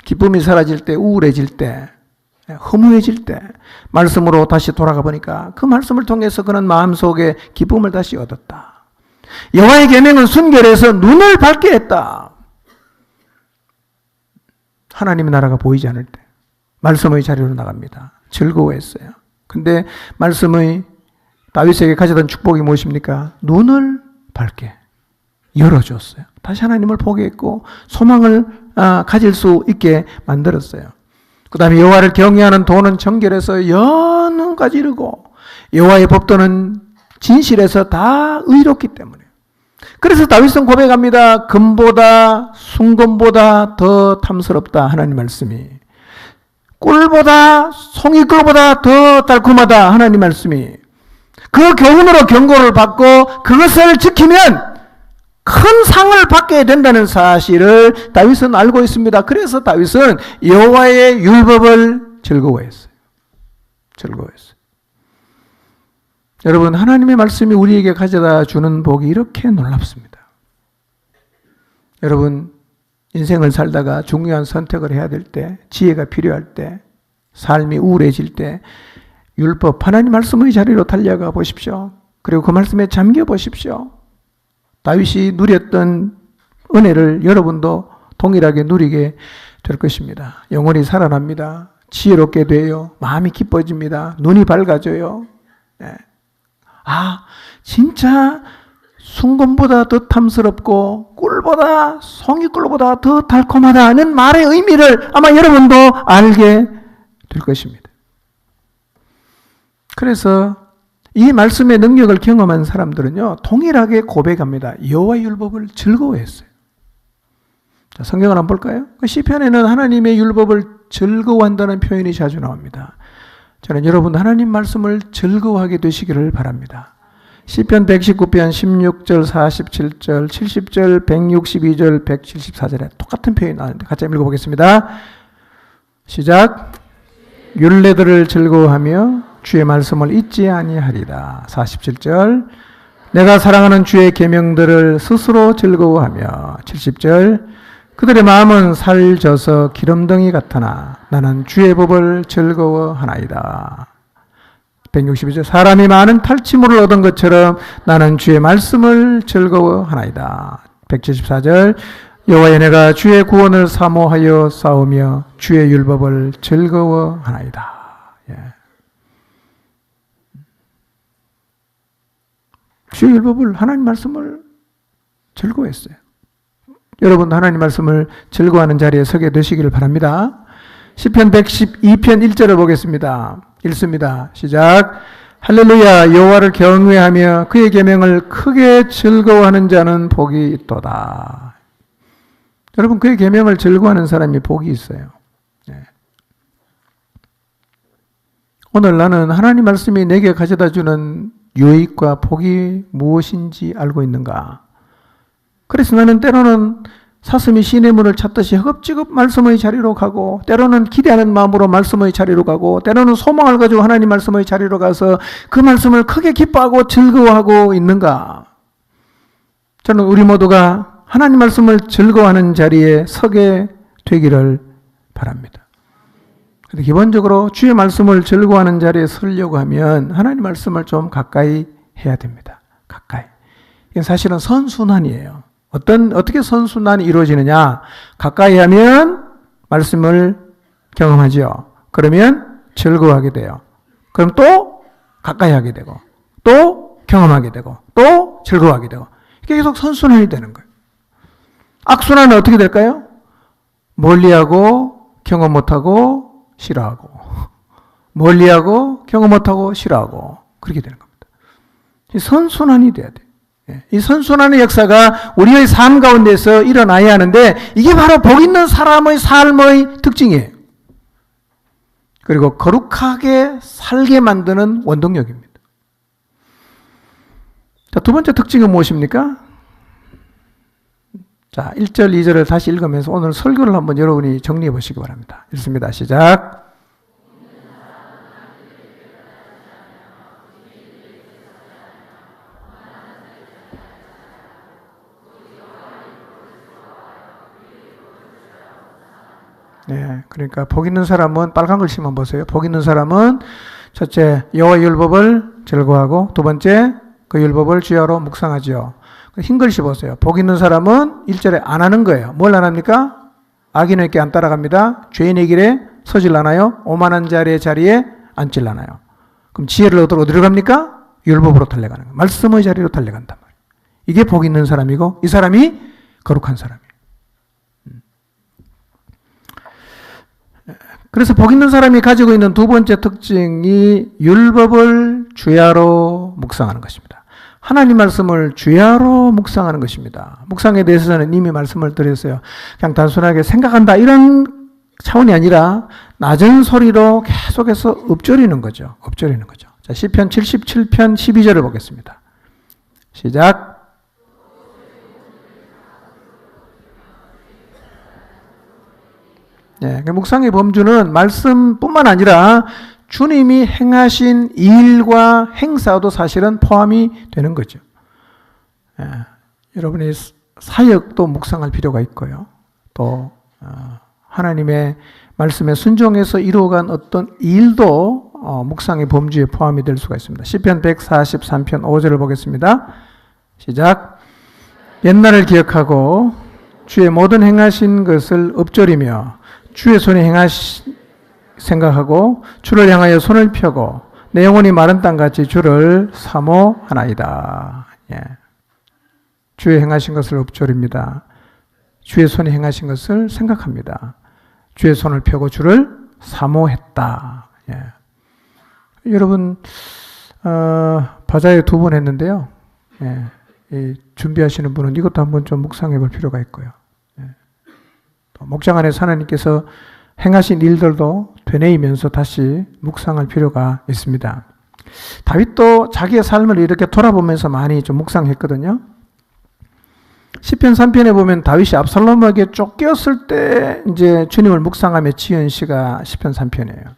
기쁨이 사라질 때, 우울해질 때, 허무해질 때 말씀으로 다시 돌아가 보니까 그 말씀을 통해서 그는 마음속에 기쁨을 다시 얻었다. 여호와의 계명은 순결해서 눈을 밝게 했다. 하나님의 나라가 보이지 않을 때 말씀의 자리로 나갑니다. 즐거워했어요. 근데 말씀의 다윗에게 가져던 축복이 무엇입니까? 눈을 밝게 열어줬어요. 다시 하나님을 보게 했고 소망을 가질 수 있게 만들었어요. 그 다음에 여호와를 경외하는 도는 정결해서 영원까지 이르고 여호와의 법도는 진실해서 다 의롭기 때문에. 그래서 다윗은 고백합니다. 금보다 순금보다 더 탐스럽다. 하나님 말씀이. 꿀보다 송이꿀보다 더 달콤하다. 하나님 말씀이. 그 교훈으로 경고를 받고 그것을 지키면 큰 상을 받게 된다는 사실을 다윗은 알고 있습니다. 그래서 다윗은 여호와의 율법을 즐거워했어요. 즐거워했어요. 여러분, 하나님의 말씀이 우리에게 가져다 주는 복이 이렇게 놀랍습니다. 여러분, 인생을 살다가 중요한 선택을 해야 될 때, 지혜가 필요할 때, 삶이 우울해질 때 율법, 하나님 말씀의 자리로 달려가 보십시오. 그리고 그 말씀에 잠겨 보십시오. 다윗이 누렸던 은혜를 여러분도 동일하게 누리게 될 것입니다. 영혼이 살아납니다. 지혜롭게 돼요. 마음이 기뻐집니다. 눈이 밝아져요. 네. 진짜 순금보다 더 탐스럽고 꿀보다 송이꿀보다 더 달콤하다는 말의 의미를 아마 여러분도 알게 될 것입니다. 그래서 이 말씀의 능력을 경험한 사람들은요, 동일하게 고백합니다. 여호와의 율법을 즐거워했어요. 자, 성경을 한번 볼까요? 시편에는 하나님의 율법을 즐거워한다는 표현이 자주 나옵니다. 저는 여러분 하나님 말씀을 즐거워하게 되시기를 바랍니다. 시편 119편 16절, 47절, 70절, 162절, 174절에 똑같은 표현이 나오는데 같이 읽어보겠습니다. 시작. 율례들을 즐거워하며 주의 말씀을 잊지 아니하리다. 47절. 내가 사랑하는 주의 계명들을 스스로 즐거워하며. 70절. 그들의 마음은 살져서 기름덩이 같으나 나는 주의 법을 즐거워하나이다. 162절. 사람이 많은 탈취물을 얻은 것처럼 나는 주의 말씀을 즐거워하나이다. 174절. 여호와여, 내가 주의 구원을 사모하여 싸우며 주의 율법을 즐거워하나이다. 주의 율법을, 하나님 말씀을 즐거워했어요. 여러분 하나님 말씀을 즐거워하는 자리에 서게 되시기를 바랍니다. 시편 112편 1절을 보겠습니다. 읽습니다. 시작. 할렐루야. 여호와를 경외하며 그의 계명을 크게 즐거워하는 자는 복이 있도다. 여러분, 그의 계명을 즐거워하는 사람이 복이 있어요. 네. 오늘 나는 하나님 말씀이 내게 가져다 주는 유익과 복이 무엇인지 알고 있는가? 그래서 나는 때로는 사슴이 시냇물을 찾듯이 허겁지겁 말씀의 자리로 가고, 때로는 기대하는 마음으로 말씀의 자리로 가고, 때로는 소망을 가지고 하나님 말씀의 자리로 가서 그 말씀을 크게 기뻐하고 즐거워하고 있는가? 저는 우리 모두가 하나님 말씀을 즐거워하는 자리에 서게 되기를 바랍니다. 기본적으로 주의 말씀을 즐거워하는 자리에 서려고 하면 하나님 말씀을 좀 가까이 해야 됩니다. 가까이. 이게 사실은 선순환이에요. 어떻게 선순환이 이루어지느냐? 가까이 하면 말씀을 경험하죠. 그러면 즐거워하게 돼요. 그럼 또 가까이 하게 되고, 또 경험하게 되고, 또 즐거워하게 되고. 이게 계속 선순환이 되는 거예요. 악순환은 어떻게 될까요? 멀리하고 경험 못하고 싫어하고, 멀리하고 경험 못하고 싫어하고, 그렇게 되는 겁니다. 이 선순환이 돼야 돼요. 이 선순환의 역사가 우리의 삶 가운데서 일어나야 하는데, 이게 바로 복 있는 사람의 삶의 특징이에요. 그리고 거룩하게 살게 만드는 원동력입니다. 자, 두 번째 특징은 무엇입니까? 자, 1절, 2절을 다시 읽으면서 오늘 설교를 한번 여러분이 정리해 보시기 바랍니다. 읽습니다. 시작. 네, 그러니까 복 있는 사람은 빨간 글씨만 보세요. 복 있는 사람은 첫째, 여호와의 율법을 즐거워하고, 두 번째, 그 율법을 주야로 묵상하지요. 흰 글씨 보세요. 복 있는 사람은 1절에 안 하는 거예요. 뭘 안 합니까? 악인의 길 안 따라갑니다. 죄인의 길에 서질 않아요. 오만한 자리에 앉질 않아요. 그럼 지혜를 얻으러 어디로 갑니까? 율법으로 달려가는 거예요. 말씀의 자리로 달려간단 말이에요. 이게 복 있는 사람이고, 이 사람이 거룩한 사람이에요. 그래서 복 있는 사람이 가지고 있는 두 번째 특징이 율법을 주야로 묵상하는 것입니다. 하나님 말씀을 주야로 묵상하는 것입니다. 묵상에 대해서는 이미 말씀을 드렸어요. 그냥 단순하게 생각한다 이런 차원이 아니라 낮은 소리로 계속해서 읊조리는 거죠. 읊조리는 거죠. 자, 시편 77편 12절을 보겠습니다. 시작. 네, 묵상의 범주는 말씀뿐만 아니라 주님이 행하신 일과 행사도 사실은 포함이 되는 거죠. 예, 여러분의 사역도 묵상할 필요가 있고요. 또 하나님의 말씀에 순종해서 이루어간 어떤 일도 묵상의 범주에 포함이 될 수가 있습니다. 시편 143편 5절을 보겠습니다. 시작. 옛날을 기억하고 주의 모든 행하신 것을 읊조리며 주의 손이 생각하고 주를 향하여 손을 펴고 내 영혼이 마른 땅같이 주를 사모하나이다. 예. 주의 행하신 것을 읊조립니다. 주의 손이 행하신 것을 생각합니다. 주의 손을 펴고 주를 사모했다. 예. 여러분 바자회 2번 했는데요. 예. 준비하시는 분은 이것도 한번 좀 묵상해 볼 필요가 있고요. 예. 또 목장 안에서 하나님께서 행하신 일들도 되뇌이면서 다시 묵상할 필요가 있습니다. 다윗도 자기의 삶을 이렇게 돌아보면서 많이 좀 묵상했거든요. 시편 3편에 보면 다윗이 압살롬에게 쫓겼을 때 이제 주님을 묵상하며 지은 시가 시편 3편이에요.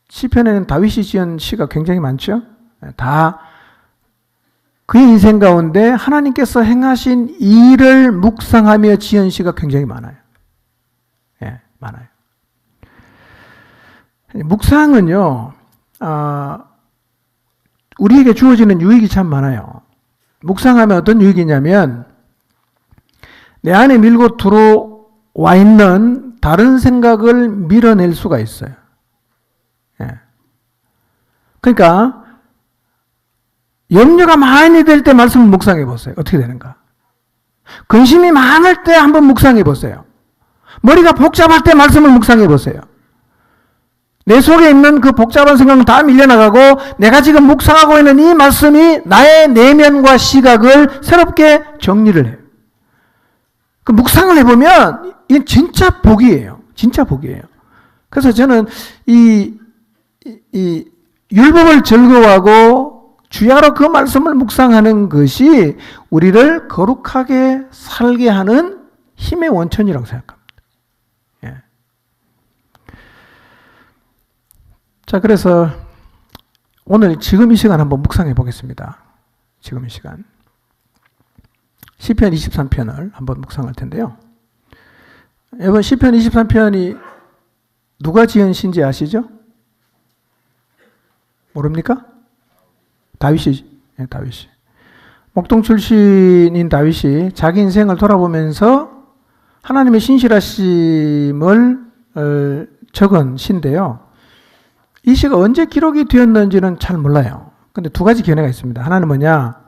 시편에는 다윗이 지은 시가 굉장히 많죠. 다 그의 인생 가운데 하나님께서 행하신 일을 묵상하며 지은 시가 굉장히 많아요. 예, 많아요. 묵상은요, 우리에게 주어지는 유익이 참 많아요. 묵상하면 어떤 유익이냐면, 내 안에 밀고 들어와 있는 다른 생각을 밀어낼 수가 있어요. 예. 그러니까, 염려가 많이 될 때 말씀을 묵상해 보세요. 어떻게 되는가? 근심이 많을 때 한번 묵상해 보세요. 머리가 복잡할 때 말씀을 묵상해 보세요. 내 속에 있는 그 복잡한 생각은 다 밀려나가고 내가 지금 묵상하고 있는 이 말씀이 나의 내면과 시각을 새롭게 정리를 해요. 그 묵상을 해보면 이건 진짜 복이에요. 진짜 복이에요. 그래서 저는 이 율법을 즐거워하고 주야로 그 말씀을 묵상하는 것이 우리를 거룩하게 살게 하는 힘의 원천이라고 생각합니다. 예. 자, 그래서 오늘 지금 이 시간 한번 묵상해 보겠습니다. 지금 이 시간. 시편 23편을 한번 묵상할 텐데요. 여러분, 시편 23편이 누가 지은 시인지 아시죠? 모릅니까? 다윗이. 네, 다윗이. 목동 출신인 다윗이 자기 인생을 돌아보면서 하나님의 신실하심을 적은 시인데요. 이 시가 언제 기록이 되었는지는 잘 몰라요. 근데 두 가지 견해가 있습니다. 하나는 뭐냐?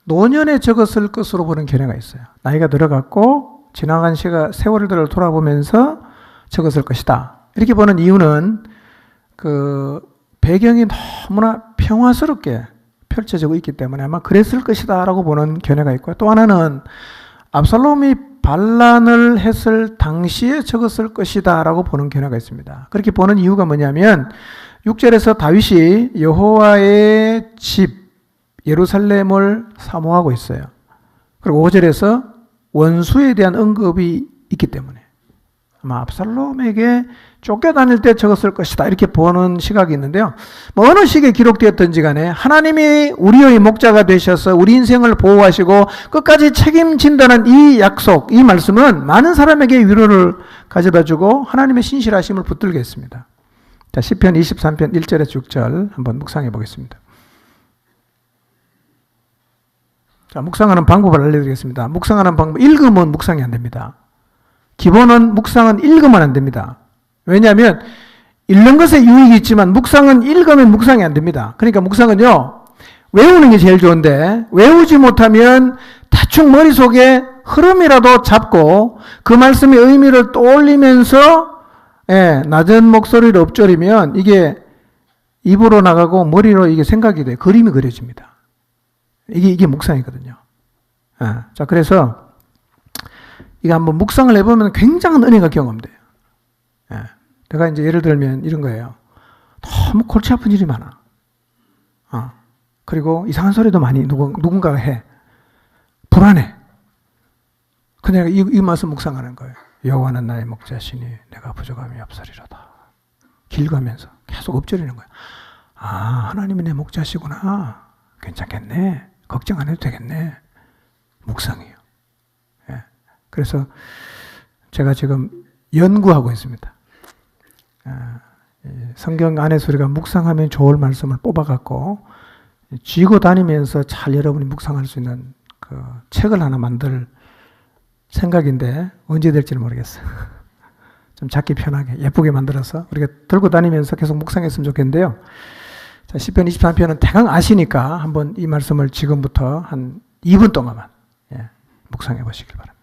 노년에 적었을 것으로 보는 견해가 있어요. 나이가 들어갔고 지나간 세월을 돌아보면서 적었을 것이다. 이렇게 보는 이유는 그 배경이 너무나 평화스럽게 펼쳐지고 있기 때문에 아마 그랬을 것이다 라고 보는 견해가 있고요. 또 하나는 압살롬이 반란을 했을 당시에 적었을 것이다 라고 보는 견해가 있습니다. 그렇게 보는 이유가 뭐냐면 6절에서 다윗이 여호와의 집 예루살렘을 사모하고 있어요. 그리고 5절에서 원수에 대한 언급이 있기 때문에 아마 압살롬에게 쫓겨다닐 때 적었을 것이다 이렇게 보는 시각이 있는데요. 뭐 어느 시기에 기록되었든지 간에 하나님이 우리의 목자가 되셔서 우리 인생을 보호하시고 끝까지 책임진다는 이 약속, 이 말씀은 많은 사람에게 위로를 가져다주고 하나님의 신실하심을 붙들게 했습니다. 자, 시편 23편 1절에서 6절 한번 묵상해 보겠습니다. 자, 묵상하는 방법을 알려드리겠습니다. 묵상하는 방법, 읽으면 묵상이 안 됩니다. 기본은 묵상은 읽으면 안 됩니다. 왜냐하면 읽는 것에 유익이 있지만 묵상은 읽으면 묵상이 안 됩니다. 그러니까 묵상은요, 외우는 게 제일 좋은데 외우지 못하면 대충 머릿속에 흐름이라도 잡고 그 말씀의 의미를 떠올리면서 낮은 목소리를 읊조리면 이게 입으로 나가고 머리로 이게 생각이 돼요. 그림이 그려집니다. 이게 묵상이거든요. 자, 그래서 이거 한번 묵상을 해보면 굉장한 은혜가 경험돼요. 내가 이제 예를 들면 이런 거예요. 너무 골치 아픈 일이 많아. 그리고 이상한 소리도 많이 누군가가 해. 불안해. 그냥 이 말씀 묵상하는 거예요. 여호와는 나의 목자시니 내가 부족함이 없으리로다. 길 가면서 계속 읊조리는 거예요. 하나님이 내 목자시구나. 괜찮겠네. 걱정 안 해도 되겠네. 묵상이에요. 그래서 제가 지금 연구하고 있습니다. 성경 안에서 우리가 묵상하면 좋을 말씀을 뽑아갖고 쥐고 다니면서 잘 여러분이 묵상할 수 있는 그 책을 하나 만들 생각인데 언제 될지는 모르겠어요. 좀 잡기 편하게 예쁘게 만들어서 우리가 들고 다니면서 계속 묵상했으면 좋겠는데요. 자, 시편 23편은 대강 아시니까 한번 이 말씀을 지금부터 한 2분 동안만 묵상해 보시길 바랍니다.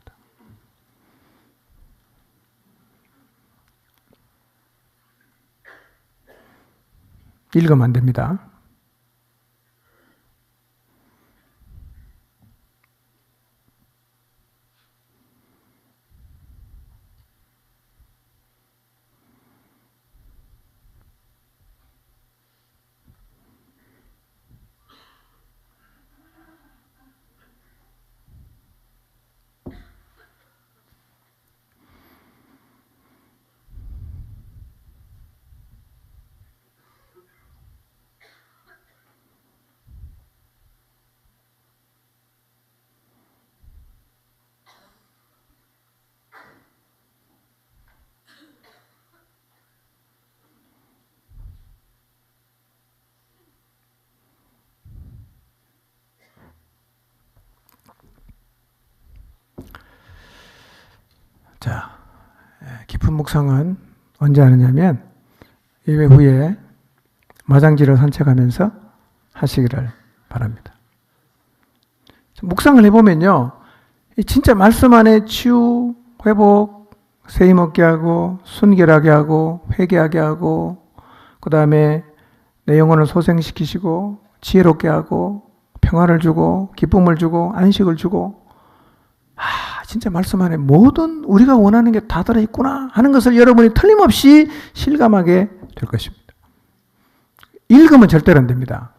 읽으면 안 됩니다. 자, 깊은 묵상은 언제 하느냐면 예배 후에 마장지를 산책하면서 하시기를 바랍니다. 묵상을 해보면요, 진짜 말씀 안에 치유, 회복, 세임 얻게 하고 순결하게 하고 회개하게 하고 그 다음에 내 영혼을 소생시키시고 지혜롭게 하고 평화를 주고 기쁨을 주고 안식을 주고 진짜 말씀 안에 모든 우리가 원하는 게 다 들어있구나 하는 것을 여러분이 틀림없이 실감하게 될 것입니다. 읽으면 절대로 안 됩니다.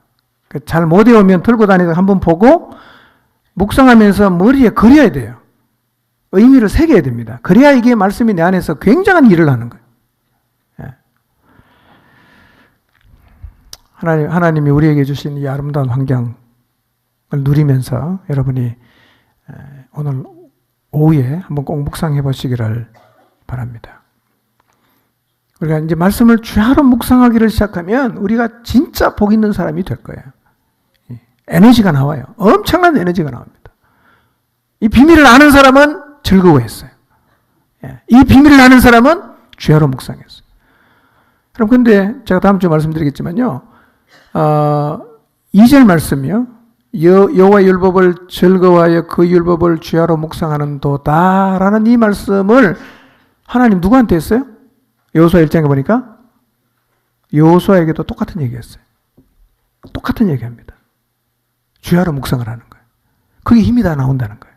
잘 못 외우면 들고 다니다가 한번 보고 묵상하면서 머리에 그려야 돼요. 의미를 새겨야 됩니다. 그래야 이게 말씀이 내 안에서 굉장한 일을 하는 거예요. 하나님이 우리에게 주신 이 아름다운 환경을 누리면서 여러분이 오늘 오후에 한번 꼭 묵상해 보시기를 바랍니다. 우리가 이제 말씀을 주야로 묵상하기를 시작하면 우리가 진짜 복 있는 사람이 될 거예요. 에너지가 나와요. 엄청난 에너지가 나옵니다. 이 비밀을 아는 사람은 즐거워했어요. 이 비밀을 아는 사람은 주야로 묵상했어요. 그럼 근데 제가 다음 주에 말씀드리겠지만요. 2절 말씀이요. 여호와의 율법을 즐거워하여 그 율법을 주야로 묵상하는 도다라는 이 말씀을 하나님 누구한테 했어요? 여호수아 1장에 보니까 여호수아에게도 똑같은 얘기했어요. 똑같은 얘기합니다. 주야로 묵상을 하는 거예요. 그게 힘이 다 나온다는 거예요.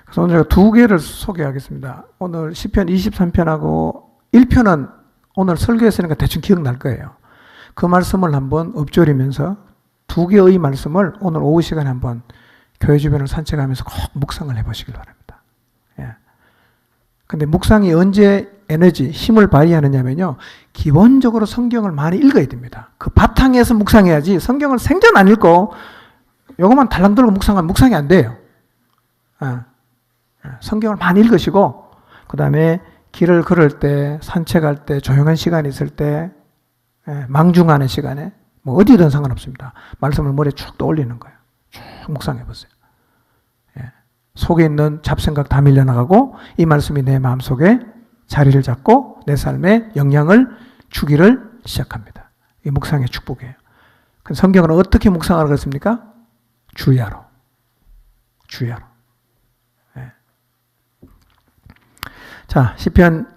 그래서 오늘 제가 두 개를 소개하겠습니다. 오늘 시편 23편하고 1편은 오늘 설교했으니까 대충 기억날 거예요. 그 말씀을 한번 읊조리면서 두 개의 말씀을 오늘 오후 시간에 한번 교회 주변을 산책하면서 꼭 묵상을 해보시길 바랍니다. 근데 묵상이 언제 에너지, 힘을 발휘하느냐면요. 기본적으로 성경을 많이 읽어야 됩니다. 그 바탕에서 묵상해야지 성경을 생전 안 읽고 요것만 달랑 들고 묵상하면 묵상이 안 돼요. 성경을 많이 읽으시고 그 다음에 길을 걸을 때, 산책할 때, 조용한 시간이 있을 때, 망중하는 시간에 뭐 어디든 상관없습니다. 말씀을 머리에 쭉 떠올리는 거예요. 쭉 묵상해 보세요. 속에 있는 잡생각 다 밀려나가고 이 말씀이 내 마음속에 자리를 잡고 내 삶에 영향을 주기를 시작합니다. 이 묵상의 축복이에요. 성경은 어떻게 묵상하라고 했습니까? 주야로. 주야로. 자, 시편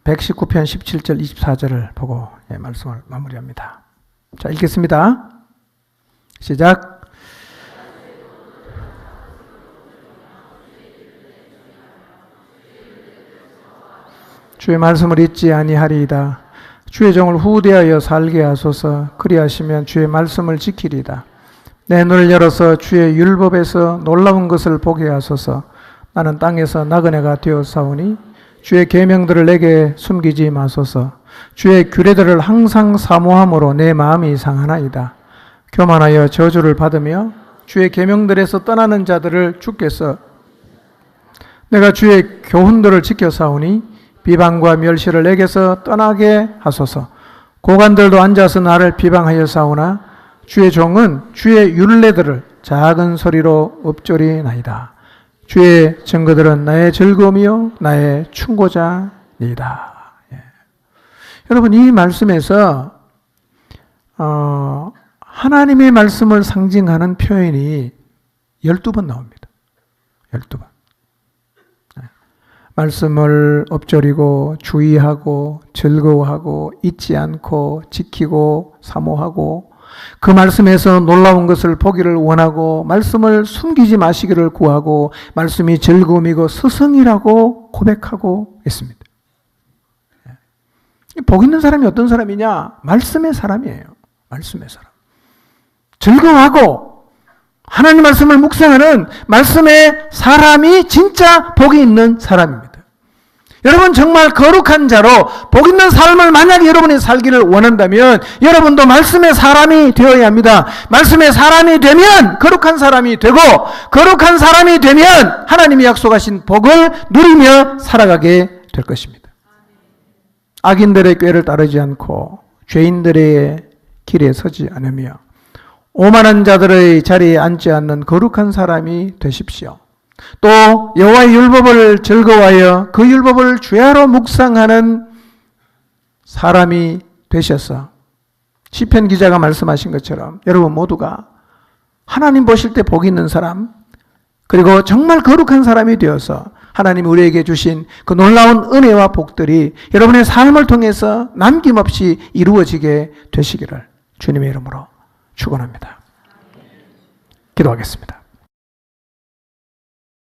119편 17절 24절을 보고 말씀을 마무리합니다. 자, 읽겠습니다. 시작. 주의 말씀을 잊지 아니하리이다. 주의 종을 후대하여 살게 하소서. 그리하시면 주의 말씀을 지키리이다. 내 눈을 열어서 주의 율법에서 놀라운 것을 보게 하소서. 나는 땅에서 나그네가 되었사오니 주의 계명들을 내게 숨기지 마소서. 주의 규례들을 항상 사모함으로 내 마음이 상하나이다. 교만하여 저주를 받으며 주의 계명들에서 떠나는 자들을 주께서 내가 주의 교훈들을 지켜사오니 비방과 멸시를 내게서 떠나게 하소서. 고관들도 앉아서 나를 비방하여 사오나 주의 종은 주의 율례들을 작은 소리로 읊조리나이다. 주의 증거들은 나의 즐거움이요 나의 충고자니이다. 여러분, 이 말씀에서 하나님의 말씀을 상징하는 표현이 12번 나옵니다. 12번. 말씀을 읊조리고 주의하고 즐거워하고 잊지 않고 지키고 사모하고 그 말씀에서 놀라운 것을 보기를 원하고 말씀을 숨기지 마시기를 구하고 말씀이 즐거움이고 스승이라고 고백하고 있습니다. 복 있는 사람이 어떤 사람이냐? 말씀의 사람이에요. 말씀의 사람. 즐거워하고 하나님 말씀을 묵상하는 말씀의 사람이 진짜 복이 있는 사람입니다. 여러분, 정말 거룩한 자로 복 있는 삶을 만약에 여러분이 살기를 원한다면 여러분도 말씀의 사람이 되어야 합니다. 말씀의 사람이 되면 거룩한 사람이 되고 거룩한 사람이 되면 하나님이 약속하신 복을 누리며 살아가게 될 것입니다. 악인들의 꾀를 따르지 않고 죄인들의 길에 서지 않으며 오만한 자들의 자리에 앉지 않는 거룩한 사람이 되십시오. 또 여호와의 율법을 즐거워하여 그 율법을 주야로 묵상하는 사람이 되셔서 시편 기자가 말씀하신 것처럼 여러분 모두가 하나님 보실 때 복 있는 사람, 그리고 정말 거룩한 사람이 되어서 하나님이 우리에게 주신 그 놀라운 은혜와 복들이 여러분의 삶을 통해서 남김없이 이루어지게 되시기를 주님의 이름으로 축원합니다. 기도하겠습니다.